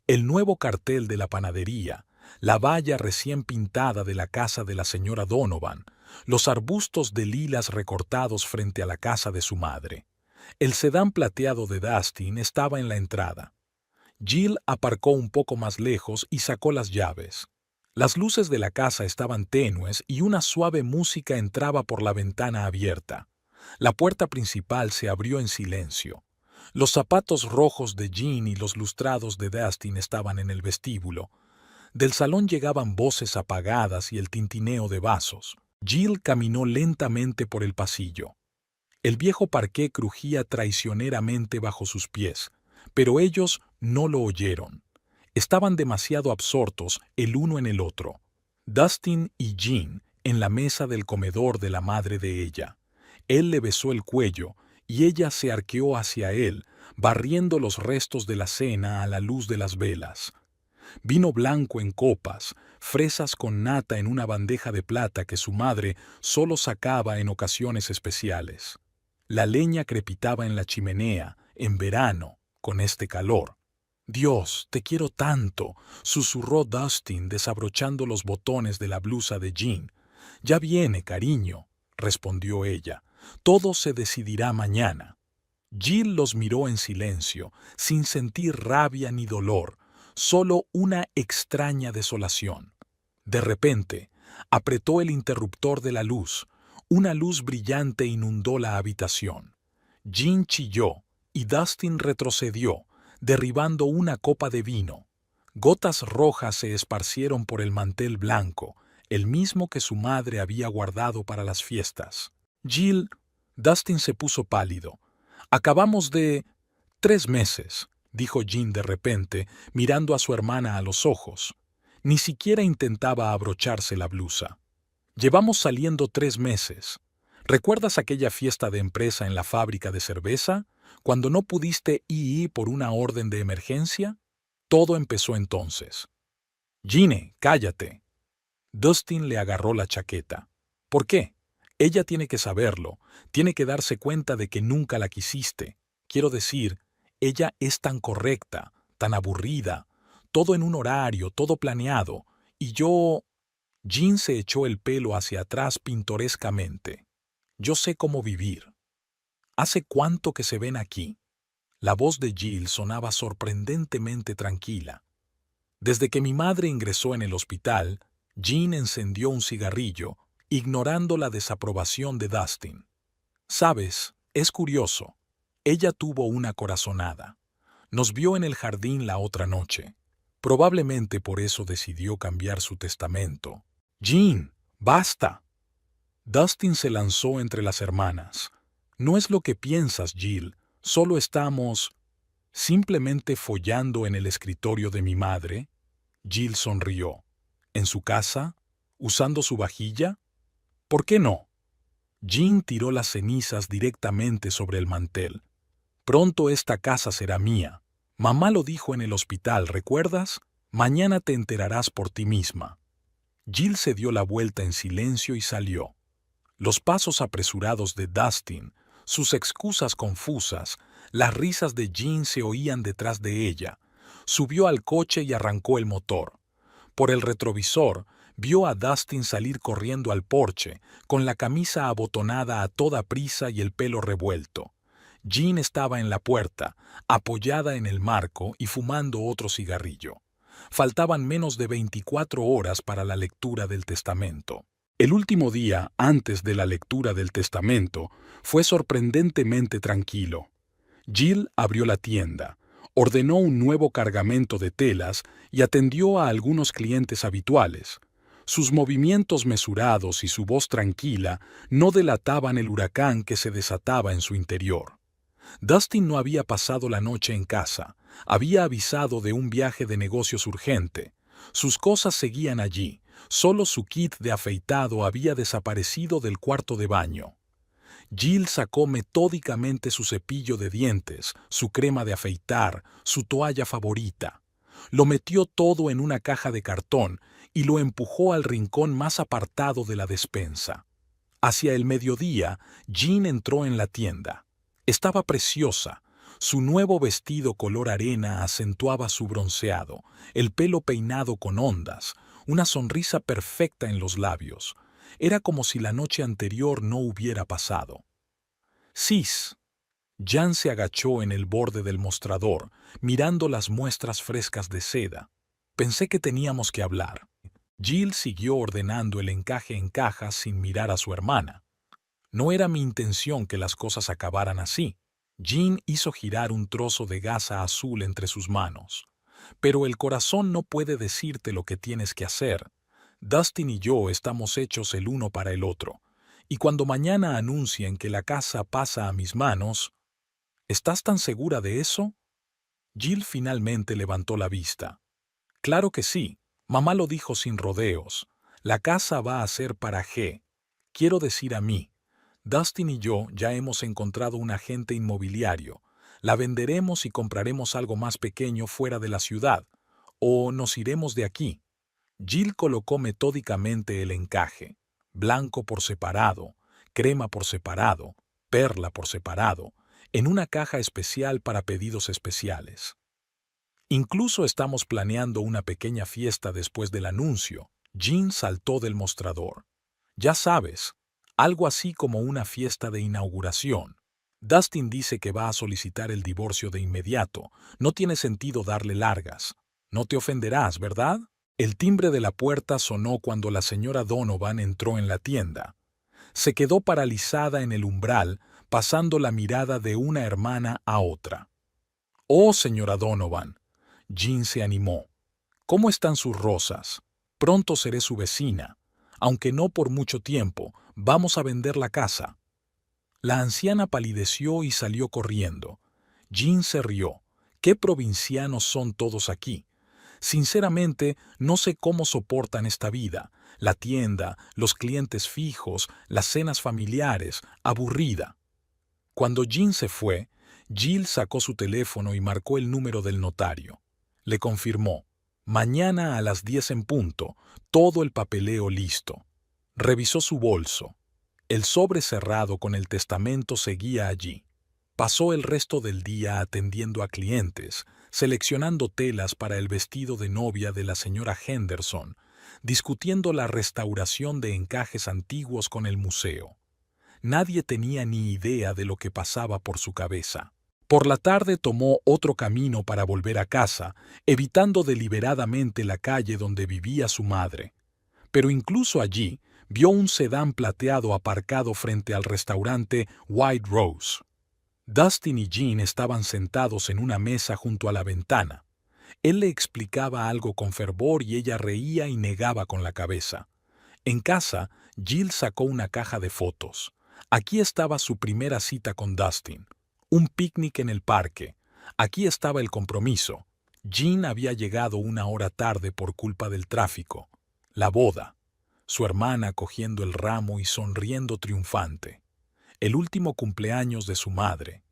El nuevo cartel de la panadería, la valla recién pintada de la casa de la señora Donovan, los arbustos de lilas recortados frente a la casa de su madre. El sedán plateado de Dustin estaba en la entrada. Jill aparcó un poco más lejos y sacó las llaves. Las luces de la casa estaban tenues y una suave música entraba por la ventana abierta. La puerta principal se abrió en silencio. Los zapatos rojos de Jean y los lustrados de Dustin estaban en el vestíbulo. Del salón llegaban voces apagadas y el tintineo de vasos. Jill caminó lentamente por el pasillo. El viejo parqué crujía traicioneramente bajo sus pies, pero ellos no lo oyeron. Estaban demasiado absortos el uno en el otro. Dustin y Jean en la mesa del comedor de la madre de ella. Él le besó el cuello y ella se arqueó hacia él, barriendo los restos de la cena a la luz de las velas. Vino blanco en copas, fresas con nata en una bandeja de plata que su madre solo sacaba en ocasiones especiales. La leña crepitaba en la chimenea, en verano, con este calor. «Dios, te quiero tanto», susurró Dustin desabrochando los botones de la blusa de Jean. «Ya viene, cariño», respondió ella. «Todo se decidirá mañana». Jill los miró en silencio, sin sentir rabia ni dolor, solo una extraña desolación. De repente, apretó el interruptor de la luz. Una luz brillante inundó la habitación. Jean chilló y Dustin retrocedió, derribando una copa de vino. Gotas rojas se esparcieron por el mantel blanco, el mismo que su madre había guardado para las fiestas. Jill, Dustin se puso pálido. «Acabamos de... 3 meses», dijo Jean de repente, mirando a su hermana a los ojos. Ni siquiera intentaba abrocharse la blusa. «Llevamos saliendo 3 meses. ¿Recuerdas aquella fiesta de empresa en la fábrica de cerveza, cuando no pudiste ir por una orden de emergencia? Todo empezó entonces». «Jeanne, cállate». Dustin le agarró la chaqueta. «¿Por qué? Ella tiene que saberlo, tiene que darse cuenta de que nunca la quisiste. Quiero decir, ella es tan correcta, tan aburrida, todo en un horario, todo planeado, y yo...» Jean se echó el pelo hacia atrás pintorescamente. «Yo sé cómo vivir». «¿Hace cuánto que se ven aquí?» La voz de Jill sonaba sorprendentemente tranquila. «Desde que mi madre ingresó en el hospital», Jean encendió un cigarrillo, ignorando la desaprobación de Dustin. «Sabes, es curioso. Ella tuvo una corazonada. Nos vio en el jardín la otra noche. Probablemente por eso decidió cambiar su testamento». «Jean, basta». Dustin se lanzó entre las hermanas. «No es lo que piensas, Jill. Solo estamos... simplemente follando en el escritorio de mi madre». Jill sonrió. «¿En su casa? ¿Usando su vajilla? ¿Por qué no?» Jean tiró las cenizas directamente sobre el mantel. «Pronto esta casa será mía. Mamá lo dijo en el hospital, ¿recuerdas? Mañana te enterarás por ti misma». Jill se dio la vuelta en silencio y salió. Los pasos apresurados de Dustin, sus excusas confusas, las risas de Jean se oían detrás de ella. Subió al coche y arrancó el motor. Por el retrovisor, vio a Dustin salir corriendo al porche, con la camisa abotonada a toda prisa y el pelo revuelto. Jean estaba en la puerta, apoyada en el marco y fumando otro cigarrillo. Faltaban menos de 24 horas para la lectura del testamento. El último día antes de la lectura del testamento fue sorprendentemente tranquilo. Jill abrió la tienda, ordenó un nuevo cargamento de telas y atendió a algunos clientes habituales. Sus movimientos mesurados y su voz tranquila no delataban el huracán que se desataba en su interior. Dustin no había pasado la noche en casa, había avisado de un viaje de negocios urgente. Sus cosas seguían allí, solo su kit de afeitado había desaparecido del cuarto de baño. Jill sacó metódicamente su cepillo de dientes, su crema de afeitar, su toalla favorita. Lo metió todo en una caja de cartón y lo empujó al rincón más apartado de la despensa. Hacia el mediodía, Jean entró en la tienda. Estaba preciosa. Su nuevo vestido color arena acentuaba su bronceado, el pelo peinado con ondas, una sonrisa perfecta en los labios. Era como si la noche anterior no hubiera pasado. «Sis». Jan se agachó en el borde del mostrador, mirando las muestras frescas de seda. «Pensé que teníamos que hablar». Jill siguió ordenando el encaje en cajas sin mirar a su hermana. «No era mi intención que las cosas acabaran así». Jean hizo girar un trozo de gasa azul entre sus manos. «Pero el corazón no puede decirte lo que tienes que hacer. Dustin y yo estamos hechos el uno para el otro. Y cuando mañana anuncien que la casa pasa a mis manos...» «¿Estás tan segura de eso?» Jill finalmente levantó la vista. Claro que sí, mamá lo dijo sin rodeos. La casa va a ser para G. Quiero decir a mí. Dustin y yo ya hemos encontrado un agente inmobiliario. La venderemos y compraremos algo más pequeño fuera de la ciudad. O nos iremos de aquí. Jill colocó metódicamente el encaje. Blanco por separado, crema por separado, perla por separado, en una caja especial para pedidos especiales. Incluso estamos planeando una pequeña fiesta después del anuncio. Jean saltó del mostrador. Ya sabes, algo así como una fiesta de inauguración. Dustin dice que va a solicitar el divorcio de inmediato. No tiene sentido darle largas. No te ofenderás, ¿verdad? El timbre de la puerta sonó cuando la señora Donovan entró en la tienda. Se quedó paralizada en el umbral, pasando la mirada de una hermana a otra. «Oh, señora Donovan». Jean se animó. «¿Cómo están sus rosas? Pronto seré su vecina. Aunque no por mucho tiempo, vamos a vender la casa». La anciana palideció y salió corriendo. Jean se rió. «¿Qué provincianos son todos aquí? Sinceramente, no sé cómo soportan esta vida. La tienda, los clientes fijos, las cenas familiares, aburrida». Cuando Jean se fue, Jill sacó su teléfono y marcó el número del notario. Le confirmó, mañana a las 10 en punto, todo el papeleo listo. Revisó su bolso. El sobre cerrado con el testamento seguía allí. Pasó el resto del día atendiendo a clientes, seleccionando telas para el vestido de novia de la señora Henderson, discutiendo la restauración de encajes antiguos con el museo. Nadie tenía ni idea de lo que pasaba por su cabeza. Por la tarde tomó otro camino para volver a casa, evitando deliberadamente la calle donde vivía su madre. Pero incluso allí vio un sedán plateado aparcado frente al restaurante White Rose. Dustin y Jean estaban sentados en una mesa junto a la ventana. Él le explicaba algo con fervor y ella reía y negaba con la cabeza. En casa, Jill sacó una caja de fotos. Aquí estaba su primera cita con Dustin. Un picnic en el parque. Aquí estaba el compromiso. Jean había llegado una hora tarde por culpa del tráfico. La boda. Su hermana cogiendo el ramo y sonriendo triunfante. El último cumpleaños de su madre.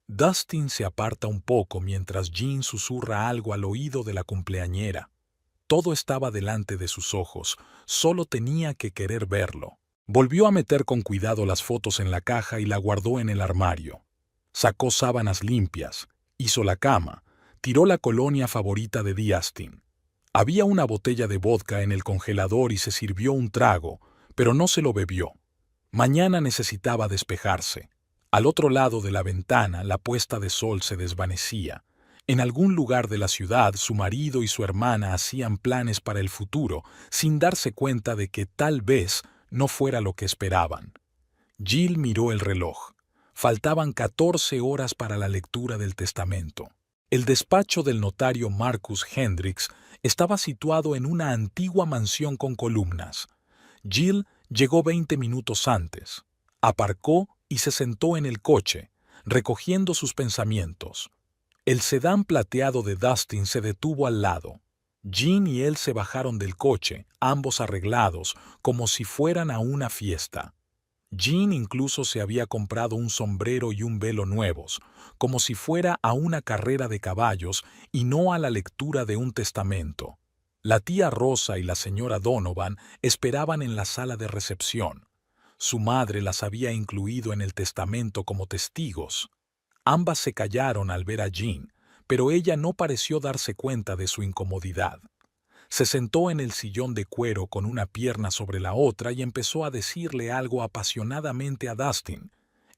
Dustin se aparta un poco mientras Jean susurra algo al oído de la cumpleañera. Todo estaba delante de sus ojos, solo tenía que querer verlo. Volvió a meter con cuidado las fotos en la caja y la guardó en el armario. Sacó sábanas limpias, hizo la cama, tiró la colonia favorita de Dustin. Había una botella de vodka en el congelador y se sirvió un trago, pero no se lo bebió. Mañana necesitaba despejarse. Al otro lado de la ventana la puesta de sol se desvanecía. En algún lugar de la ciudad su marido y su hermana hacían planes para el futuro sin darse cuenta de que tal vez no fuera lo que esperaban. Jill miró el reloj. Faltaban 14 horas para la lectura del testamento. El despacho del notario Marcus Hendricks estaba situado en una antigua mansión con columnas. Jill llegó 20 minutos antes. Aparcó y se sentó en el coche, recogiendo sus pensamientos. El sedán plateado de Dustin se detuvo al lado. Jean y él se bajaron del coche, ambos arreglados, como si fueran a una fiesta. Jean incluso se había comprado un sombrero y un velo nuevos, como si fuera a una carrera de caballos y no a la lectura de un testamento. La tía Rosa y la señora Donovan esperaban en la sala de recepción. Su madre las había incluido en el testamento como testigos. Ambas se callaron al ver a Jean, pero ella no pareció darse cuenta de su incomodidad. Se sentó en el sillón de cuero con una pierna sobre la otra y empezó a decirle algo apasionadamente a Dustin.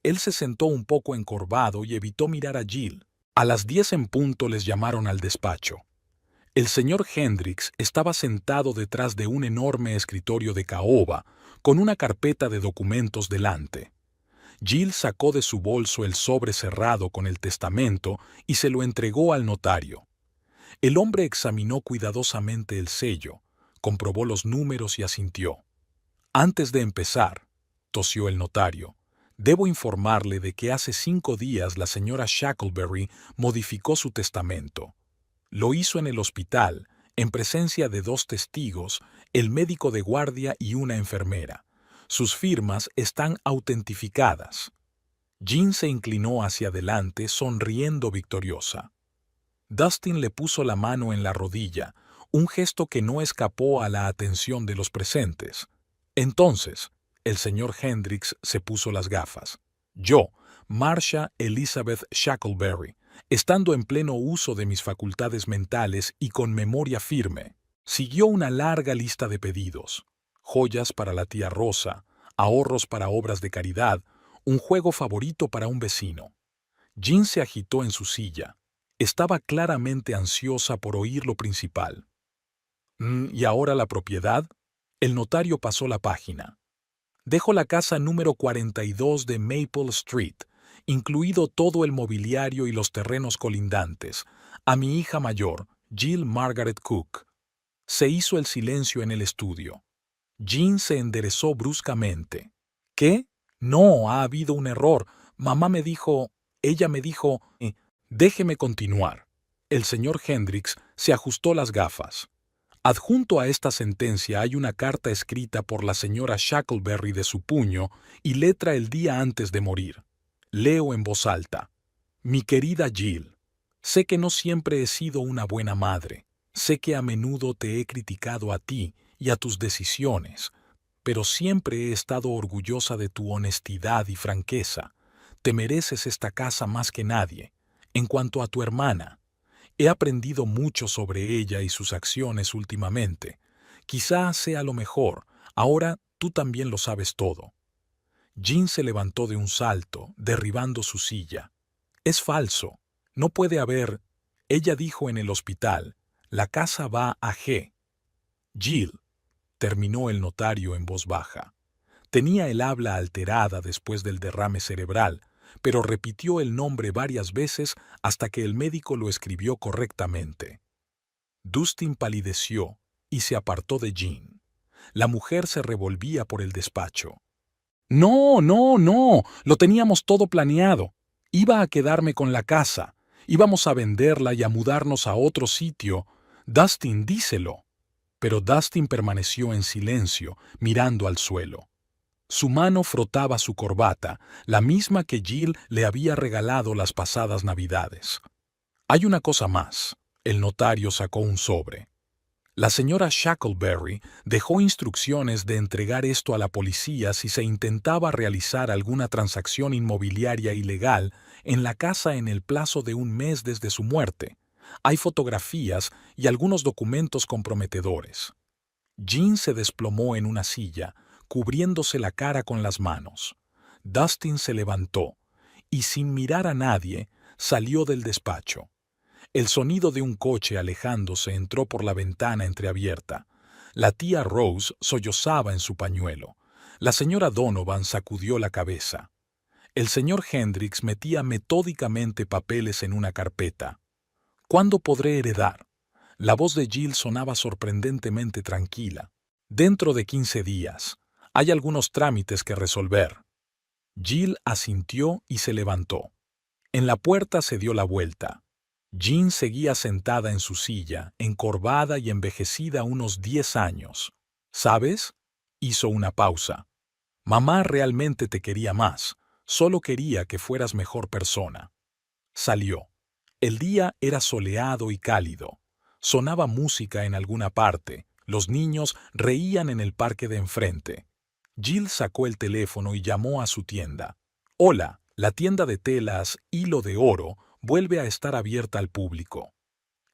Él se sentó un poco encorvado y evitó mirar a Jill. A las 10 en punto les llamaron al despacho. El señor Hendricks estaba sentado detrás de un enorme escritorio de caoba, con una carpeta de documentos delante. Jill sacó de su bolso el sobre cerrado con el testamento y se lo entregó al notario. El hombre examinó cuidadosamente el sello, comprobó los números y asintió. Antes de empezar, tosió el notario, Debo informarle de que hace 5 días la señora Shackleberry modificó su testamento. Lo hizo en el hospital, en presencia de 2 testigos, el médico de guardia y una enfermera. Sus firmas están autentificadas. Jean se inclinó hacia adelante, sonriendo victoriosa. Dustin le puso la mano en la rodilla, un gesto que no escapó a la atención de los presentes. Entonces, el señor Hendricks se puso las gafas. Yo, Marcia Elizabeth Shackleberry, estando en pleno uso de mis facultades mentales y con memoria firme, siguió una larga lista de pedidos. Joyas para la tía Rosa, ahorros para obras de caridad, un juego favorito para un vecino. Jean se agitó en su silla. Estaba claramente ansiosa por oír lo principal. ¿Y ahora la propiedad? El notario pasó la página. Dejo la casa número 42 de Maple Street, incluido todo el mobiliario y los terrenos colindantes, a mi hija mayor, Jill Margaret Cook. Se hizo el silencio en el estudio. Jean se enderezó bruscamente. ¿Qué? No, ha habido un error. Ella me dijo, déjeme continuar. El señor Hendricks se ajustó las gafas. Adjunto a esta sentencia hay una carta escrita por la señora Shackleberry de su puño y letra el día antes de morir. Leo en voz alta. Mi querida Jill, sé que no siempre he sido una buena madre. Sé que a menudo te he criticado a ti y a tus decisiones, pero siempre he estado orgullosa de tu honestidad y franqueza. Te mereces esta casa más que nadie. En cuanto a tu hermana, he aprendido mucho sobre ella y sus acciones últimamente. Quizá sea lo mejor. Ahora tú también lo sabes todo. Jean se levantó de un salto, derribando su silla. Es falso. No puede haber. Ella dijo en el hospital. La casa va a G. Jill, terminó el notario en voz baja. Tenía el habla alterada después del derrame cerebral, pero repitió el nombre varias veces hasta que el médico lo escribió correctamente. Dustin palideció y se apartó de Jean. La mujer se revolvía por el despacho. No, no, no, lo teníamos todo planeado. Iba a quedarme con la casa. Íbamos a venderla y a mudarnos a otro sitio. Dustin, díselo. Pero Dustin permaneció en silencio, mirando al suelo. Su mano frotaba su corbata, la misma que Jill le había regalado las pasadas Navidades. Hay una cosa más. El notario sacó un sobre. La señora Shackleberry dejó instrucciones de entregar esto a la policía si se intentaba realizar alguna transacción inmobiliaria ilegal en la casa en el plazo de 1 mes desde su muerte. Hay fotografías y algunos documentos comprometedores. Jean se desplomó en una silla, cubriéndose la cara con las manos. Dustin se levantó y, sin mirar a nadie, salió del despacho. El sonido de un coche alejándose entró por la ventana entreabierta. La tía Rose sollozaba en su pañuelo. La señora Donovan sacudió la cabeza. El señor Hendricks metía metódicamente papeles en una carpeta. ¿Cuándo podré heredar? La voz de Jill sonaba sorprendentemente tranquila. Dentro de 15 días. Hay algunos trámites que resolver. Jill asintió y se levantó. En la puerta se dio la vuelta. Jean seguía sentada en su silla, encorvada y envejecida unos 10 años. ¿Sabes? Hizo una pausa. Mamá realmente te quería más. Solo quería que fueras mejor persona. Salió. El día era soleado y cálido. Sonaba música en alguna parte. Los niños reían en el parque de enfrente. Jill sacó el teléfono y llamó a su tienda. Hola, la tienda de telas Hilo de Oro vuelve a estar abierta al público.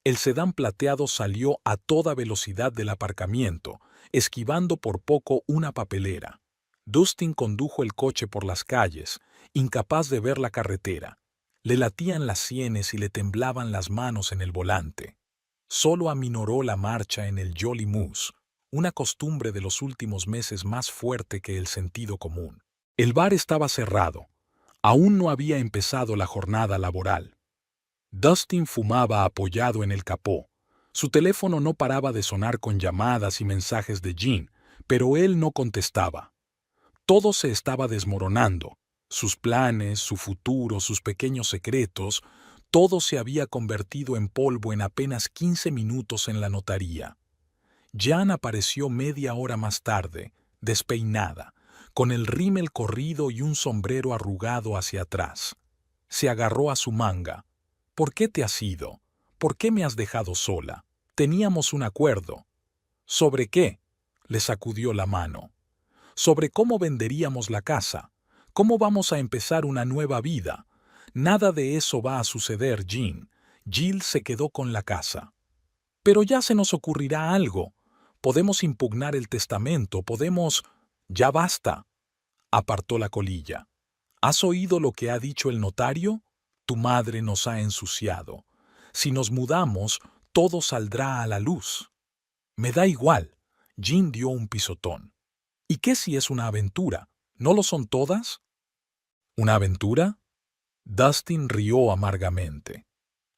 El sedán plateado salió a toda velocidad del aparcamiento, esquivando por poco una papelera. Dustin condujo el coche por las calles, incapaz de ver la carretera. Le latían las sienes y le temblaban las manos en el volante. Solo aminoró la marcha en el Jolly Moose, una costumbre de los últimos meses más fuerte que el sentido común. El bar estaba cerrado. Aún no había empezado la jornada laboral. Dustin fumaba apoyado en el capó. Su teléfono no paraba de sonar con llamadas y mensajes de Jean, pero él no contestaba. Todo se estaba desmoronando. Sus planes, su futuro, sus pequeños secretos, todo se había convertido en polvo en apenas 15 minutos en la notaría. Jan apareció media hora más tarde, despeinada, con el rímel corrido y un sombrero arrugado hacia atrás. Se agarró a su manga. ¿Por qué te has ido? ¿Por qué me has dejado sola? Teníamos un acuerdo. ¿Sobre qué? Le sacudió la mano. Sobre cómo venderíamos la casa. ¿Cómo vamos a empezar una nueva vida? Nada de eso va a suceder, Jean. Jill se quedó con la casa. Pero ya se nos ocurrirá algo. Podemos impugnar el testamento, podemos... Ya basta. Apartó la colilla. ¿Has oído lo que ha dicho el notario? Tu madre nos ha ensuciado. Si nos mudamos, todo saldrá a la luz. Me da igual. Jean dio un pisotón. ¿Y qué si es una aventura? ¿No lo son todas? ¿Una aventura? Dustin rió amargamente.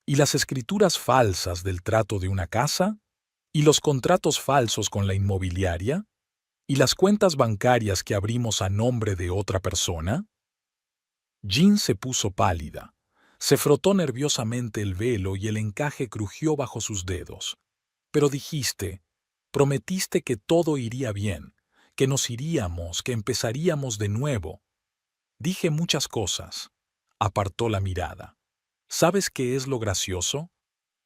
¿Y las escrituras falsas del trato de una casa? ¿Y los contratos falsos con la inmobiliaria? ¿Y las cuentas bancarias que abrimos a nombre de otra persona? Jean se puso pálida. Se frotó nerviosamente el velo y el encaje crujió bajo sus dedos. Pero dijiste, prometiste que todo iría bien, que nos iríamos, que empezaríamos de nuevo. Dije muchas cosas. Apartó la mirada. ¿Sabes qué es lo gracioso?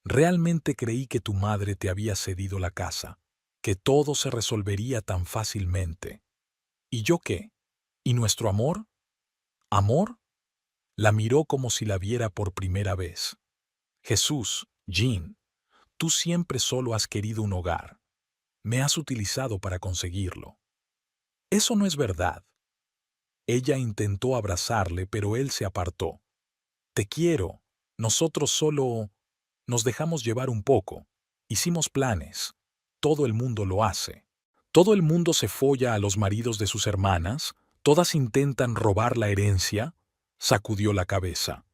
Realmente creí que tu madre te había cedido la casa, que todo se resolvería tan fácilmente. ¿Y yo qué? ¿Y nuestro amor? ¿Amor? La miró como si la viera por primera vez. Jesús, Jean, tú siempre solo has querido un hogar. Me has utilizado para conseguirlo. Eso no es verdad. Ella intentó abrazarle, pero él se apartó. Te quiero. Nosotros solo nos dejamos llevar un poco. Hicimos planes. Todo el mundo lo hace. Todo el mundo se folla a los maridos de sus hermanas. Todas intentan robar la herencia. Sacudió la cabeza.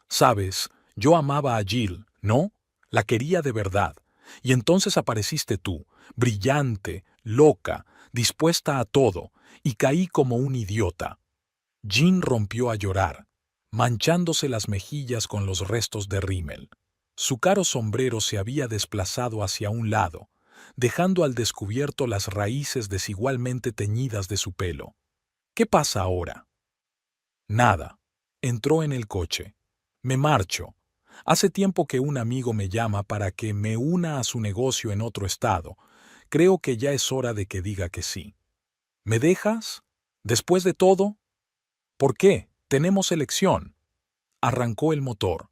Sabes, yo amaba a Jill, ¿no? La quería de verdad. Y entonces apareciste tú, brillante, loca, dispuesta a todo, y caí como un idiota. Jean rompió a llorar, manchándose las mejillas con los restos de rímel. Su caro sombrero se había desplazado hacia un lado, dejando al descubierto las raíces desigualmente teñidas de su pelo. ¿Qué pasa ahora? Nada. Entró en el coche. Me marcho. Hace tiempo que un amigo me llama para que me una a su negocio en otro estado. Creo que ya es hora de que diga que sí. ¿Me dejas? ¿Después de todo? ¿Por qué? Tenemos elección. Arrancó el motor.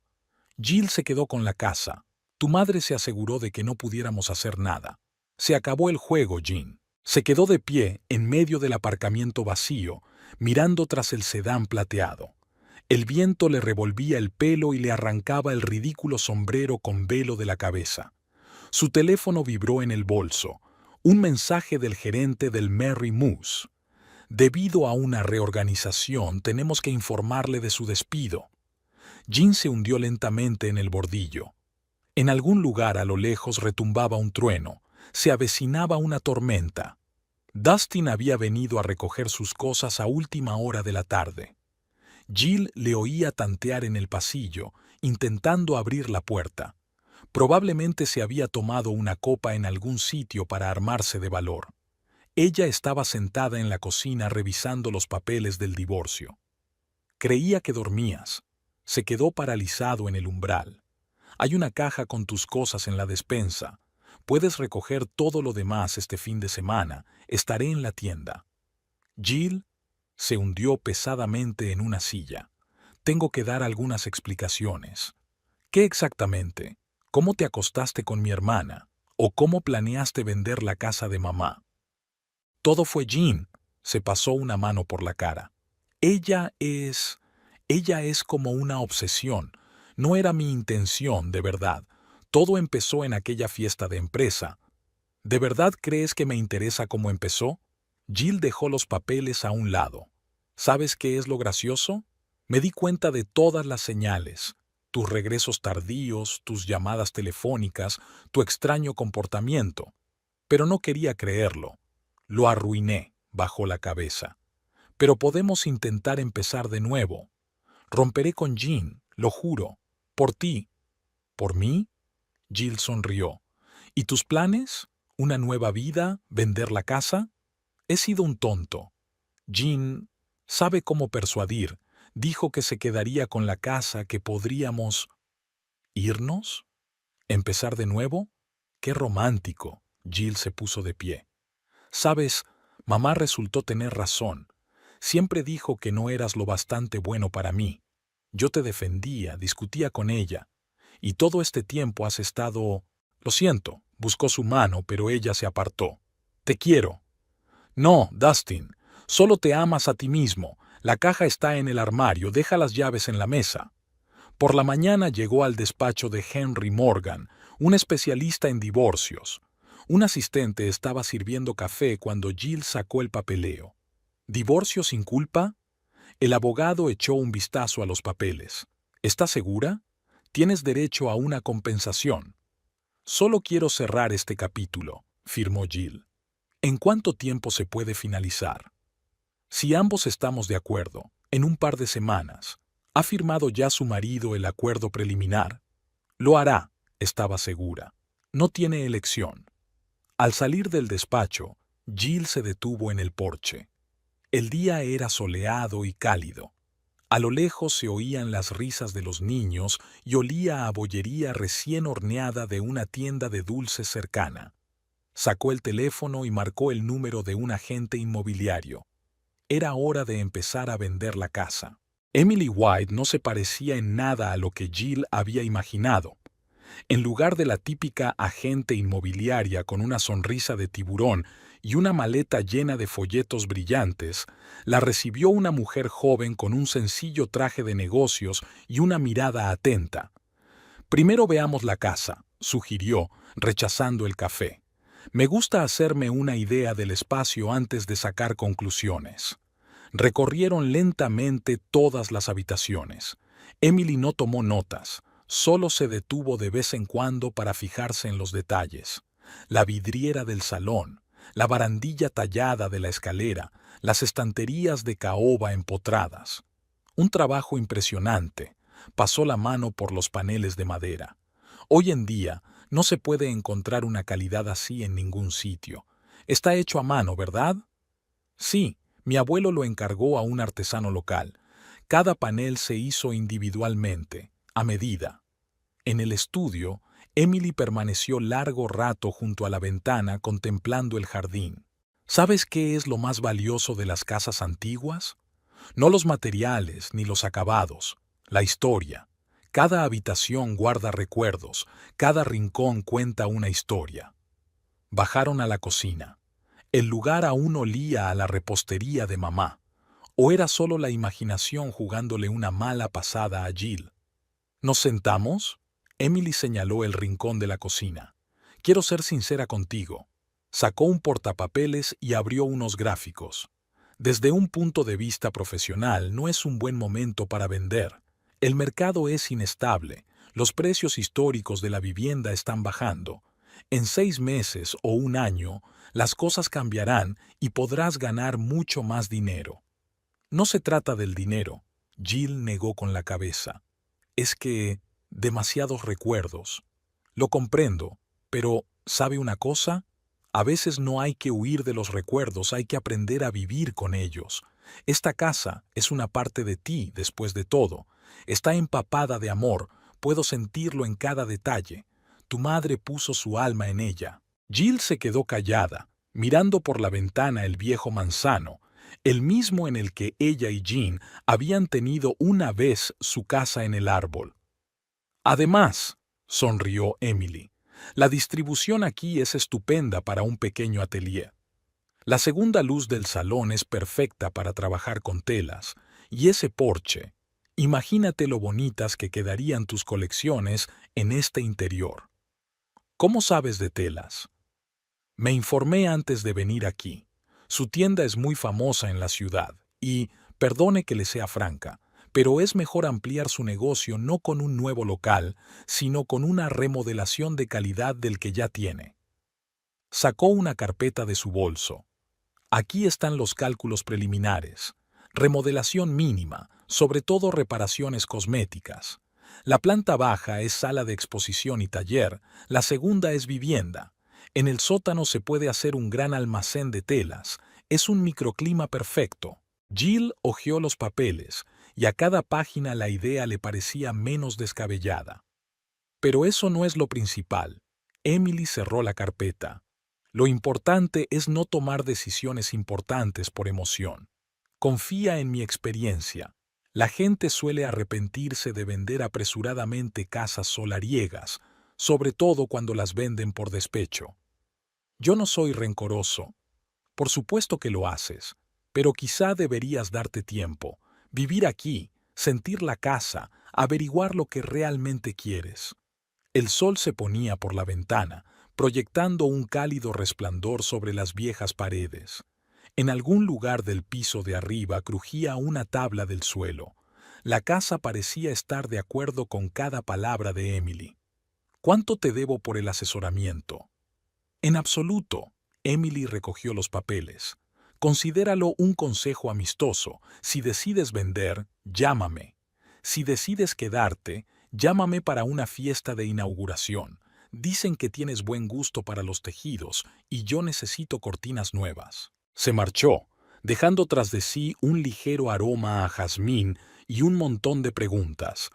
Jill se quedó con la casa. Tu madre se aseguró de que no pudiéramos hacer nada. Se acabó el juego, Jean. Se quedó de pie en medio del aparcamiento vacío, mirando tras el sedán plateado. El viento le revolvía el pelo y le arrancaba el ridículo sombrero con velo de la cabeza. Su teléfono vibró en el bolso. Un mensaje del gerente del Merry Moose. Debido a una reorganización, tenemos que informarle de su despido. Jean se hundió lentamente en el bordillo. En algún lugar a lo lejos retumbaba un trueno. Se avecinaba una tormenta. Dustin había venido a recoger sus cosas a última hora de la tarde. Jill le oía tantear en el pasillo, intentando abrir la puerta. Probablemente se había tomado una copa en algún sitio para armarse de valor. Ella estaba sentada en la cocina revisando los papeles del divorcio. Creía que dormías. Se quedó paralizado en el umbral. Hay una caja con tus cosas en la despensa. Puedes recoger todo lo demás este fin de semana. Estaré en la tienda. Jill se hundió pesadamente en una silla. Tengo que dar algunas explicaciones. ¿Qué exactamente? ¿Cómo te acostaste con mi hermana? ¿O cómo planeaste vender la casa de mamá? Todo fue Jean. Se pasó una mano por la cara. Ella es como una obsesión. No era mi intención, de verdad. Todo empezó en aquella fiesta de empresa. ¿De verdad crees que me interesa cómo empezó? Jill dejó los papeles a un lado. ¿Sabes qué es lo gracioso? Me di cuenta de todas las señales. Tus regresos tardíos, tus llamadas telefónicas, tu extraño comportamiento. Pero no quería creerlo. Lo arruiné, bajó la cabeza. pero podemos intentar empezar de nuevo. Romperé con Jean, lo juro. Por ti. ¿Por mí? Jill sonrió. ¿Y tus planes? ¿Una nueva vida? ¿Vender la casa? He sido un tonto. Jean sabe cómo persuadir. Dijo que se quedaría con la casa, que podríamos... ¿Irnos? ¿Empezar de nuevo? ¡Qué romántico! Jill se puso de pie. Sabes, mamá resultó tener razón. Siempre dijo que no eras lo bastante bueno para mí. Yo te defendía, discutía con ella. Y todo este tiempo has estado... Lo siento, buscó su mano, pero ella se apartó. Te quiero. No, Dustin, solo te amas a ti mismo. La caja está en el armario, deja las llaves en la mesa. Por la mañana llegó al despacho de Henry Morgan, un especialista en divorcios. Un asistente estaba sirviendo café cuando Jill sacó el papeleo. ¿Divorcio sin culpa? El abogado echó un vistazo a los papeles. ¿Estás segura? Tienes derecho a una compensación. Solo quiero cerrar este capítulo, firmó Jill. ¿En cuánto tiempo se puede finalizar? Si ambos estamos de acuerdo, en un par de semanas. ¿Ha firmado ya su marido el acuerdo preliminar? Lo hará, estaba segura. No tiene elección. Al salir del despacho, Jill se detuvo en el porche. El día era soleado y cálido. A lo lejos se oían las risas de los niños y olía a bollería recién horneada de una tienda de dulces cercana. Sacó el teléfono y marcó el número de un agente inmobiliario. Era hora de empezar a vender la casa. Emily White no se parecía en nada a lo que Jill había imaginado. En lugar de la típica agente inmobiliaria con una sonrisa de tiburón y una maleta llena de folletos brillantes, la recibió una mujer joven con un sencillo traje de negocios y una mirada atenta. Primero veamos la casa, sugirió, rechazando el café. Me gusta hacerme una idea del espacio antes de sacar conclusiones. Recorrieron lentamente todas las habitaciones. Emily no tomó notas. Solo se detuvo de vez en cuando para fijarse en los detalles. La vidriera del salón, la barandilla tallada de la escalera, las estanterías de caoba empotradas. Un trabajo impresionante. Pasó la mano por los paneles de madera. Hoy en día no se puede encontrar una calidad así en ningún sitio. Está hecho a mano, ¿verdad? Sí, mi abuelo lo encargó a un artesano local. Cada panel se hizo individualmente, a medida. En el estudio, Emily permaneció largo rato junto a la ventana contemplando el jardín. ¿Sabes qué es lo más valioso de las casas antiguas? No los materiales ni los acabados, la historia. Cada habitación guarda recuerdos, cada rincón cuenta una historia. Bajaron a la cocina. El lugar aún olía a la repostería de mamá. ¿O era solo la imaginación jugándole una mala pasada a Jill? ¿Nos sentamos? Emily señaló el rincón de la cocina. Quiero ser sincera contigo. Sacó un portapapeles y abrió unos gráficos. Desde un punto de vista profesional, no es un buen momento para vender. El mercado es inestable. Los precios históricos de la vivienda están bajando. En 6 meses o un año, las cosas cambiarán y podrás ganar mucho más dinero. No se trata del dinero. Jill negó con la cabeza. Es que... demasiados recuerdos. Lo comprendo, pero ¿sabe una cosa? A veces no hay que huir de los recuerdos, hay que aprender a vivir con ellos. Esta casa es una parte de ti, después de todo. Está empapada de amor, puedo sentirlo en cada detalle. Tu madre puso su alma en ella. Jill se quedó callada, mirando por la ventana el viejo manzano, el mismo en el que ella y Jean habían tenido una vez su casa en el árbol. Además, sonrió Emily, la distribución aquí es estupenda para un pequeño atelier. La segunda luz del salón es perfecta para trabajar con telas, y ese porche, imagínate lo bonitas que quedarían tus colecciones en este interior. ¿Cómo sabes de telas? Me informé antes de venir aquí. Su tienda es muy famosa en la ciudad y, perdone que le sea franca, pero es mejor ampliar su negocio no con un nuevo local, sino con una remodelación de calidad del que ya tiene. Sacó una carpeta de su bolso. Aquí están los cálculos preliminares. Remodelación mínima, sobre todo reparaciones cosméticas. La planta baja es sala de exposición y taller, la segunda es vivienda. En el sótano se puede hacer un gran almacén de telas. Es un microclima perfecto. Jill hojeó los papeles, y a cada página la idea le parecía menos descabellada. Pero eso no es lo principal. Emily cerró la carpeta. Lo importante es no tomar decisiones importantes por emoción. Confía en mi experiencia. La gente suele arrepentirse de vender apresuradamente casas solariegas, sobre todo cuando las venden por despecho. Yo no soy rencoroso. Por supuesto que lo haces, pero quizá deberías darte tiempo, vivir aquí, sentir la casa, averiguar lo que realmente quieres. El sol se ponía por la ventana, proyectando un cálido resplandor sobre las viejas paredes. En algún lugar del piso de arriba crujía una tabla del suelo. La casa parecía estar de acuerdo con cada palabra de Emily. ¿Cuánto te debo por el asesoramiento? En absoluto. Emily recogió los papeles. Considéralo un consejo amistoso. Si decides vender, llámame. Si decides quedarte, llámame para una fiesta de inauguración. Dicen que tienes buen gusto para los tejidos y yo necesito cortinas nuevas. Se marchó, dejando tras de sí un ligero aroma a jazmín y un montón de preguntas.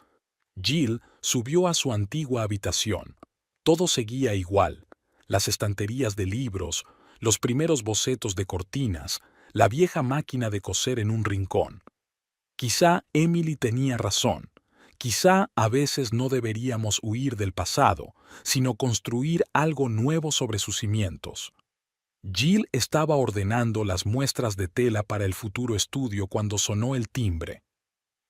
Jill subió a su antigua habitación. Todo seguía igual. Las estanterías de libros, los primeros bocetos de cortinas, la vieja máquina de coser en un rincón. Quizá Emily tenía razón. Quizá a veces no deberíamos huir del pasado, sino construir algo nuevo sobre sus cimientos. Jill estaba ordenando las muestras de tela para el futuro estudio cuando sonó el timbre.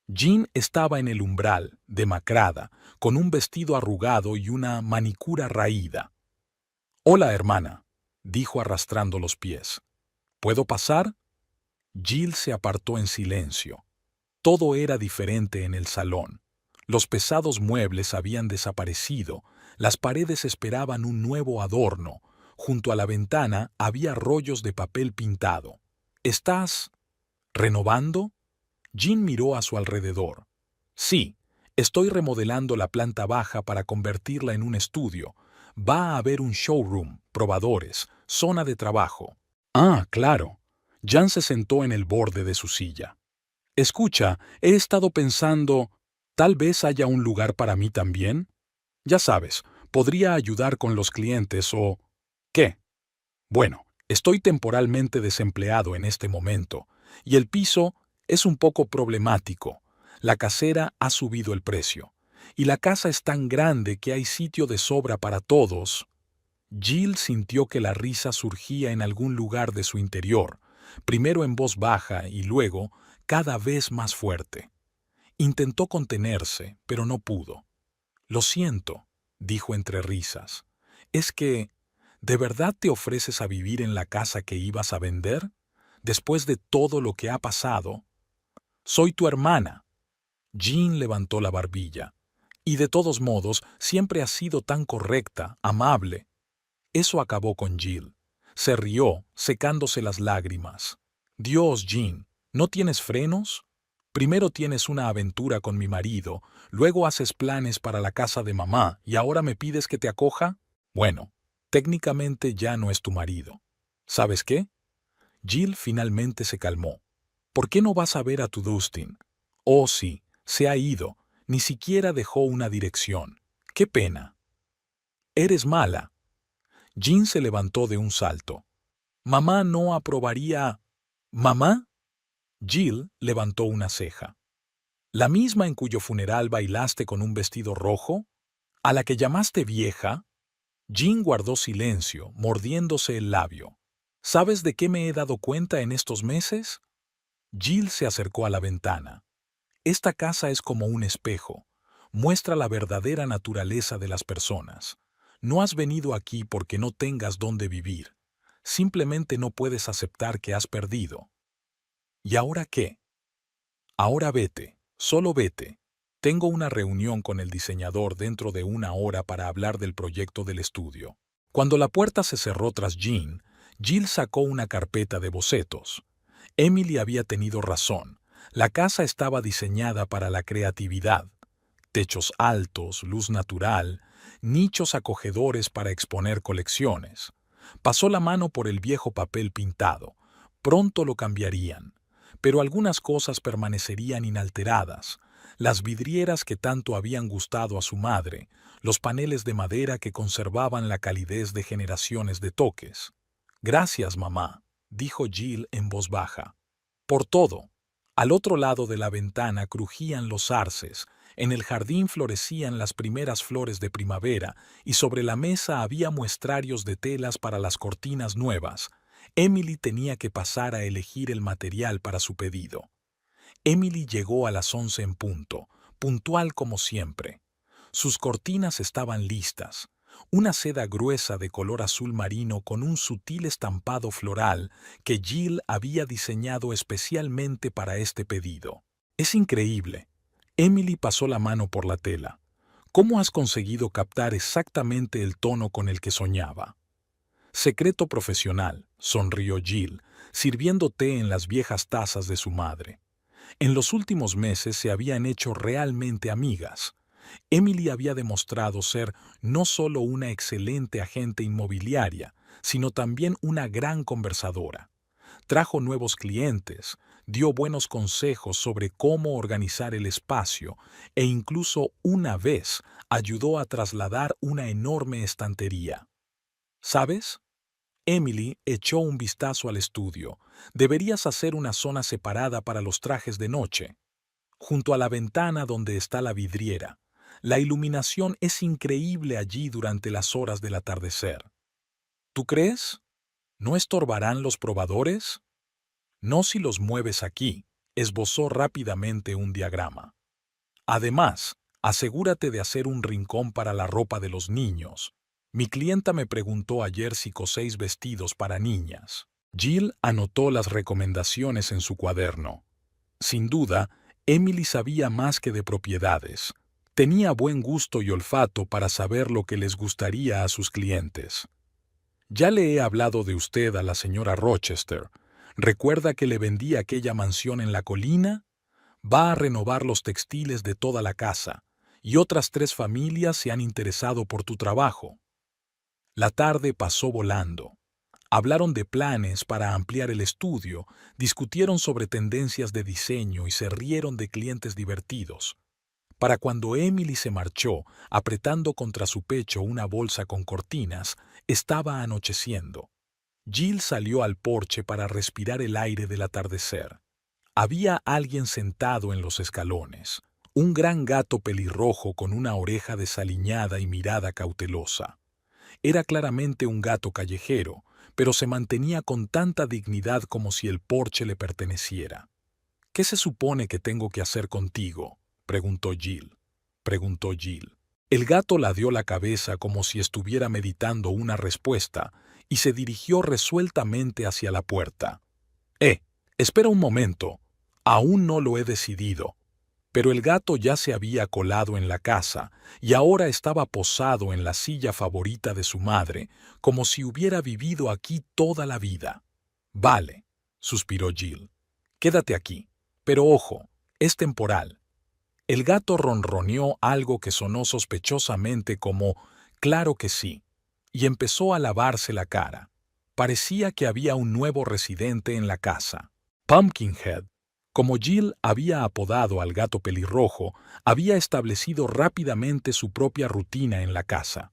Jean estaba en el umbral, demacrada, con un vestido arrugado y una manicura raída. «Hola, hermana», dijo arrastrando los pies. «¿Puedo pasar?» Jill se apartó en silencio. Todo era diferente en el salón. Los pesados muebles habían desaparecido, las paredes esperaban un nuevo adorno. Junto a la ventana había rollos de papel pintado. «¿Estás renovando?» Jean miró a su alrededor. «Sí, estoy remodelando la planta baja para convertirla en un estudio. Va a haber un showroom, probadores, zona de trabajo». «Ah, claro». Jan se sentó en el borde de su silla. «Escucha, he estado pensando, ¿tal vez haya un lugar para mí también? Ya sabes, podría ayudar con los clientes o... ¿Qué? Bueno, estoy temporalmente desempleado en este momento, y el piso es un poco problemático. La casera ha subido el precio, y la casa es tan grande que hay sitio de sobra para todos». Jill sintió que la risa surgía en algún lugar de su interior, primero en voz baja y luego cada vez más fuerte. Intentó contenerse, pero no pudo. «Lo siento», dijo entre risas. «¿Es que de verdad te ofreces a vivir en la casa que ibas a vender? Después de todo lo que ha pasado». «Soy tu hermana». Jean levantó la barbilla. «Y de todos modos, siempre has sido tan correcta, amable». Eso acabó con Jill. Se rió, secándose las lágrimas. «Dios, Jean, ¿no tienes frenos? Primero tienes una aventura con mi marido, luego haces planes para la casa de mamá y ahora me pides que te acoja. Bueno, técnicamente ya no es tu marido. ¿Sabes qué?» Jill finalmente se calmó. «¿Por qué no vas a ver a tu Dustin?» «Oh, sí, se ha ido. Ni siquiera dejó una dirección. ¡Qué pena!». «Eres mala». Jean se levantó de un salto. «Mamá no aprobaría...». «¿Mamá?». Jill levantó una ceja. «¿La misma en cuyo funeral bailaste con un vestido rojo? ¿A la que llamaste vieja?». Jean guardó silencio, mordiéndose el labio. «¿Sabes de qué me he dado cuenta en estos meses?». Jill se acercó a la ventana. «Esta casa es como un espejo. Muestra la verdadera naturaleza de las personas. No has venido aquí porque no tengas dónde vivir. Simplemente no puedes aceptar que has perdido». «¿Y ahora qué?». «Ahora vete, solo vete. Tengo una reunión con el diseñador dentro de 1 hora para hablar del proyecto del estudio». Cuando la puerta se cerró tras Jean, Jill sacó una carpeta de bocetos. Emily había tenido razón. La casa estaba diseñada para la creatividad. Techos altos, luz natural, nichos acogedores para exponer colecciones. Pasó la mano por el viejo papel pintado. Pronto lo cambiarían, pero algunas cosas permanecerían inalteradas. Las vidrieras que tanto habían gustado a su madre, los paneles de madera que conservaban la calidez de generaciones de toques. «Gracias, mamá», dijo Jill en voz baja. «Por todo». Al otro lado de la ventana crujían los arces, en el jardín florecían las primeras flores de primavera y sobre la mesa había muestrarios de telas para las cortinas nuevas. Emily tenía que pasar a elegir el material para su pedido. Emily llegó a las 11 en punto, puntual como siempre. Sus cortinas estaban listas. Una seda gruesa de color azul marino con un sutil estampado floral que Jill había diseñado especialmente para este pedido. «Es increíble». Emily pasó la mano por la tela. «¿Cómo has conseguido captar exactamente el tono con el que soñaba?» «Secreto profesional», sonrió Jill, sirviendo té en las viejas tazas de su madre. En los últimos meses se habían hecho realmente amigas. Emily había demostrado ser no solo una excelente agente inmobiliaria, sino también una gran conversadora. Trajo nuevos clientes, dio buenos consejos sobre cómo organizar el espacio e incluso una vez ayudó a trasladar una enorme estantería. ¿Sabes? Emily echó un vistazo al estudio. Deberías hacer una zona separada para los trajes de noche, junto a la ventana donde está la vidriera. La iluminación es increíble allí durante las horas del atardecer. ¿Tú crees? ¿No estorbarán los probadores? No si los mueves aquí. Esbozó rápidamente un diagrama. Además, asegúrate de hacer un rincón para la ropa de los niños. Mi clienta me preguntó ayer si coséis vestidos para niñas. Jill anotó las recomendaciones en su cuaderno. Sin duda, Emily sabía más que de propiedades. Tenía buen gusto y olfato para saber lo que les gustaría a sus clientes. «Ya le he hablado de usted a la señora Rochester. ¿Recuerda que le vendí aquella mansión en la colina? Va a renovar los textiles de toda la casa, y otras 3 familias se han interesado por tu trabajo». La tarde pasó volando. Hablaron de planes para ampliar el estudio, discutieron sobre tendencias de diseño y se rieron de clientes divertidos. Para cuando Emily se marchó, apretando contra su pecho una bolsa con cortinas, estaba anocheciendo. Jill salió al porche para respirar el aire del atardecer. Había alguien sentado en los escalones, un gran gato pelirrojo con una oreja desaliñada y mirada cautelosa. Era claramente un gato callejero, pero se mantenía con tanta dignidad como si el porche le perteneciera. «¿Qué se supone que tengo que hacer contigo?», preguntó Jill. El gato ladeó la cabeza como si estuviera meditando una respuesta y se dirigió resueltamente hacia la puerta. Espera un momento. Aún no lo he decidido». Pero el gato ya se había colado en la casa y ahora estaba posado en la silla favorita de su madre, como si hubiera vivido aquí toda la vida. «Vale», suspiró Jill. «Quédate aquí. Pero ojo, es temporal». El gato ronroneó algo que sonó sospechosamente como «claro que sí», y empezó a lavarse la cara. Parecía que había un nuevo residente en la casa. Pumpkinhead, como Jill había apodado al gato pelirrojo, había establecido rápidamente su propia rutina en la casa.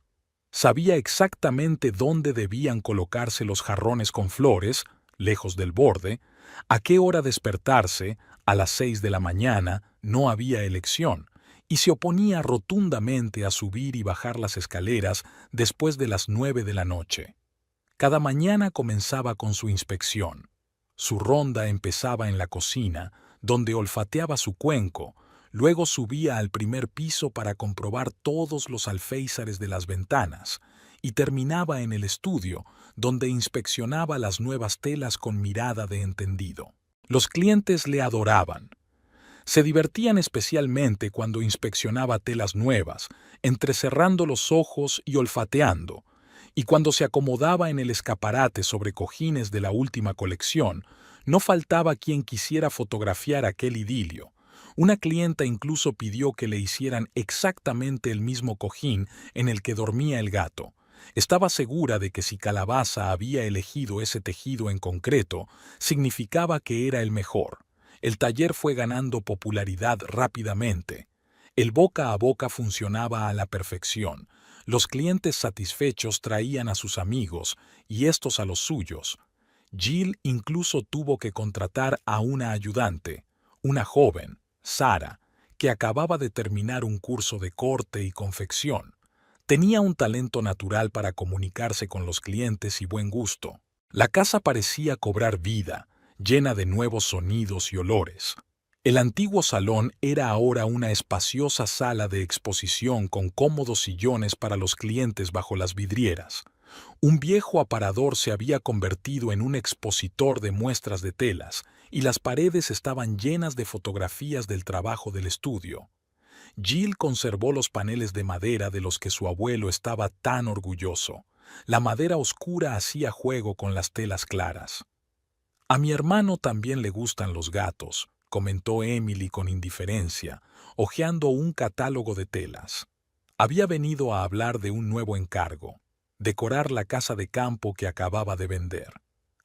Sabía exactamente dónde debían colocarse los jarrones con flores, lejos del borde, a qué hora despertarse, a las 6 de la mañana, no había elección, y se oponía rotundamente a subir y bajar las escaleras después de las 9 de la noche. Cada mañana comenzaba con su inspección. Su ronda empezaba en la cocina, donde olfateaba su cuenco, luego subía al primer piso para comprobar todos los alféizares de las ventanas, y terminaba en el estudio, donde inspeccionaba las nuevas telas con mirada de entendido. Los clientes le adoraban. Se divertían especialmente cuando inspeccionaba telas nuevas, entrecerrando los ojos y olfateando, y cuando se acomodaba en el escaparate sobre cojines de la última colección, No faltaba quien quisiera fotografiar aquel idilio. Una clienta incluso pidió que le hicieran exactamente el mismo cojín en el que dormía el gato. Estaba segura de que si Calabaza había elegido ese tejido en concreto, significaba que era el mejor. El taller fue ganando popularidad rápidamente. El boca a boca funcionaba a la perfección. Los clientes satisfechos traían a sus amigos y estos a los suyos. Jill incluso tuvo que contratar a una ayudante, una joven, Sara, que acababa de terminar un curso de corte y confección. Tenía un talento natural para comunicarse con los clientes y buen gusto. La casa parecía cobrar vida, llena de nuevos sonidos y olores. El antiguo salón era ahora una espaciosa sala de exposición con cómodos sillones para los clientes bajo las vidrieras. Un viejo aparador se había convertido en un expositor de muestras de telas, y las paredes estaban llenas de fotografías del trabajo del estudio. Jill conservó los paneles de madera de los que su abuelo estaba tan orgulloso. La madera oscura hacía juego con las telas claras. A mi hermano también le gustan los gatos, comentó Emily con indiferencia, hojeando un catálogo de telas. Había venido a hablar de un nuevo encargo: decorar la casa de campo que acababa de vender.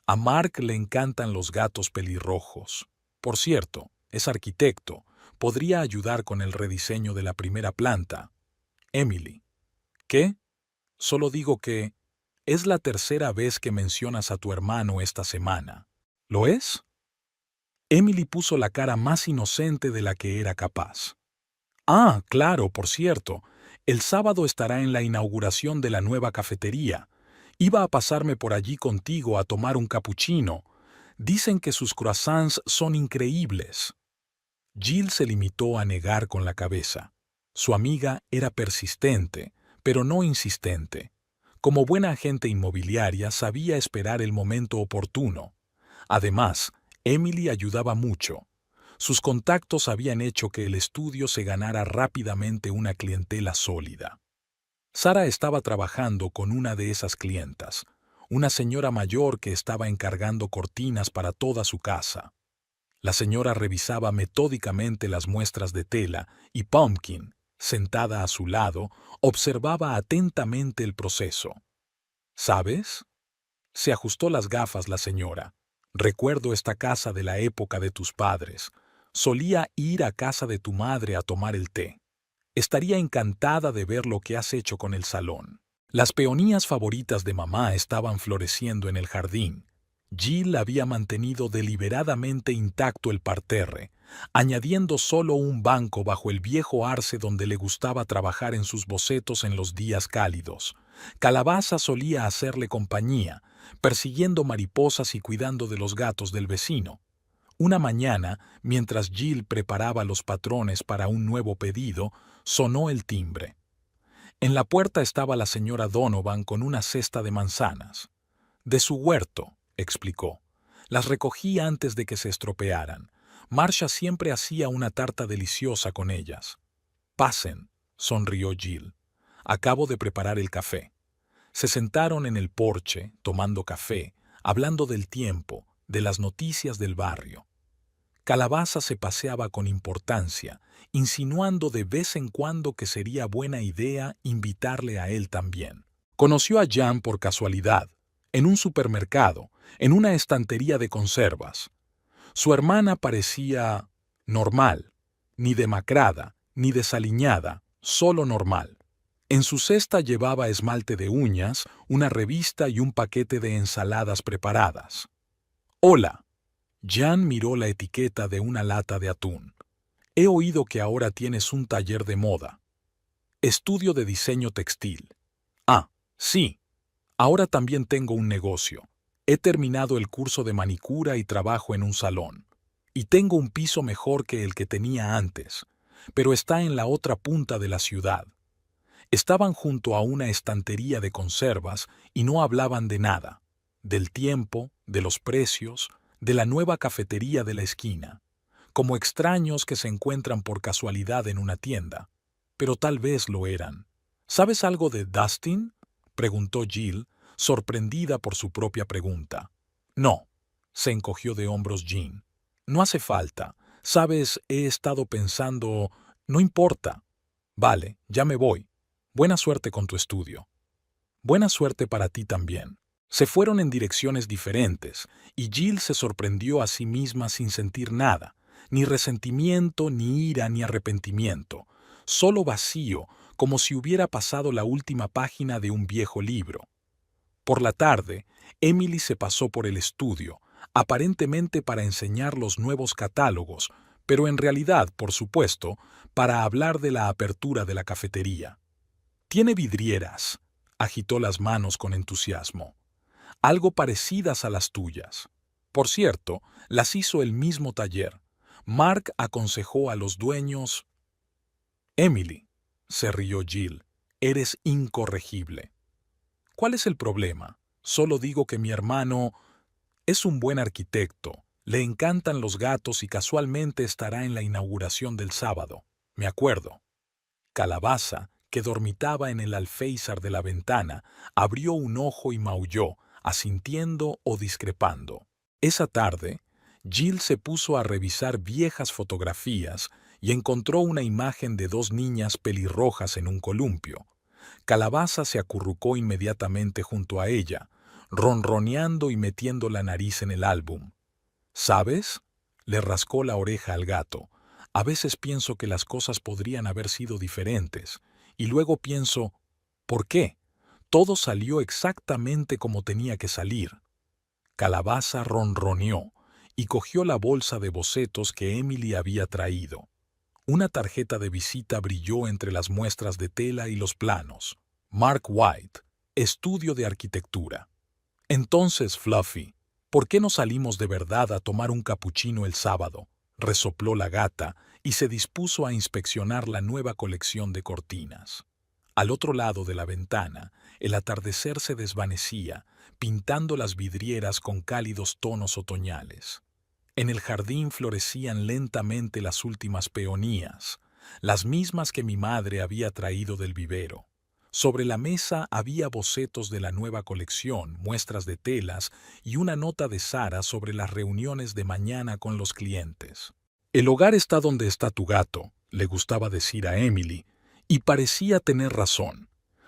A Mark le encantan los gatos pelirrojos. Por cierto, es arquitecto. Podría ayudar con el rediseño de la primera planta. Emily. ¿Qué? Solo digo que es la tercera vez que mencionas a tu hermano esta semana. ¿Lo es? Emily puso la cara más inocente de la que era capaz. Ah, claro, por cierto. El sábado estará en la inauguración de la nueva cafetería. Iba a pasarme por allí contigo a tomar un capuchino. Dicen que sus croissants son increíbles. Jill se limitó a negar con la cabeza. Su amiga era persistente, pero no insistente. Como buena agente inmobiliaria sabía esperar el momento oportuno. Además, Emily ayudaba mucho. Sus contactos habían hecho que el estudio se ganara rápidamente una clientela sólida. Sara estaba trabajando con una de esas clientas, una señora mayor que estaba encargando cortinas para toda su casa. La señora revisaba metódicamente las muestras de tela y Pumpkin, sentada a su lado, observaba atentamente el proceso. ¿Sabes? Se ajustó las gafas la señora. Recuerdo esta casa de la época de tus padres. Solía ir a casa de tu madre a tomar el té. Estaría encantada de ver lo que has hecho con el salón. Las peonías favoritas de mamá estaban floreciendo en el jardín. Jill había mantenido deliberadamente intacto el parterre, añadiendo solo un banco bajo el viejo arce donde le gustaba trabajar en sus bocetos en los días cálidos. Calabaza solía hacerle compañía, persiguiendo mariposas y cuidando de los gatos del vecino. Una mañana, mientras Jill preparaba los patrones para un nuevo pedido, sonó el timbre. En la puerta estaba la señora Donovan con una cesta de manzanas. De su huerto, explicó. Las recogí antes de que se estropearan. Marcia siempre hacía una tarta deliciosa con ellas. Pasen, sonrió Jill. Acabo de preparar el café. Se sentaron en el porche, tomando café, hablando del tiempo, de las noticias del barrio. Calabaza se paseaba con importancia, insinuando de vez en cuando que sería buena idea invitarle a él también. Conoció a Jan por casualidad, en un supermercado, en una estantería de conservas. Su hermana parecía normal, ni demacrada, ni desaliñada, solo normal. En su cesta llevaba esmalte de uñas, una revista y un paquete de ensaladas preparadas. «Hola». Jan miró la etiqueta de una lata de atún. «He oído que ahora tienes un taller de moda. Estudio de diseño textil. Ah, sí. Ahora también tengo un negocio. He terminado el curso de manicura y trabajo en un salón. Y tengo un piso mejor que el que tenía antes, pero está en la otra punta de la ciudad». Estaban junto a una estantería de conservas y no hablaban de nada, del tiempo, de los precios, de la nueva cafetería de la esquina, como extraños que se encuentran por casualidad en una tienda, pero tal vez lo eran. ¿Sabes algo de Dustin?, preguntó Jill, sorprendida por su propia pregunta. No, Se encogió de hombros Jean. No hace falta. Sabes, he estado pensando... No importa. Vale, ya me voy. Buena suerte con tu estudio. Buena suerte para ti también. Se fueron en direcciones diferentes, y Jill se sorprendió a sí misma sin sentir nada, ni resentimiento, ni ira, ni arrepentimiento, solo vacío, como si hubiera pasado la última página de un viejo libro. Por la tarde, Emily se pasó por el estudio, aparentemente para enseñar los nuevos catálogos, pero en realidad, por supuesto, para hablar de la apertura de la cafetería. Tiene vidrieras, agitó las manos con entusiasmo, algo parecidas a las tuyas. Por cierto, las hizo el mismo taller. Mark aconsejó a los dueños... Emily, se rió Jill, eres incorregible. ¿Cuál es el problema? Solo digo que mi hermano es un buen arquitecto, le encantan los gatos y casualmente estará en la inauguración del sábado. Me acuerdo. Calabaza, que dormitaba en el alféizar de la ventana, abrió un ojo y maulló, asintiendo o discrepando. Esa tarde, Jill se puso a revisar viejas fotografías y encontró una imagen de dos niñas pelirrojas en un columpio. Calabaza se acurrucó inmediatamente junto a ella, ronroneando y metiendo la nariz en el álbum. ¿Sabes? Le rascó la oreja al gato. A veces pienso que las cosas podrían haber sido diferentes, y luego pienso, ¿por qué? Todo salió exactamente como tenía que salir. Calabaza ronroneó y cogió la bolsa de bocetos que Emily había traído. Una tarjeta de visita brilló entre las muestras de tela y los planos. Mark White, estudio de arquitectura. Entonces, Fluffy, ¿por qué no salimos de verdad a tomar un capuchino el sábado? Resopló la gata y se dispuso a inspeccionar la nueva colección de cortinas. Al otro lado de la ventana, el atardecer se desvanecía, pintando las vidrieras con cálidos tonos otoñales. En el jardín florecían lentamente las últimas peonías, las mismas que mi madre había traído del vivero. Sobre la mesa había bocetos de la nueva colección, muestras de telas y una nota de Sara sobre las reuniones de mañana con los clientes. El hogar está donde está tu gato, le gustaba decir a Emily, y parecía tener razón.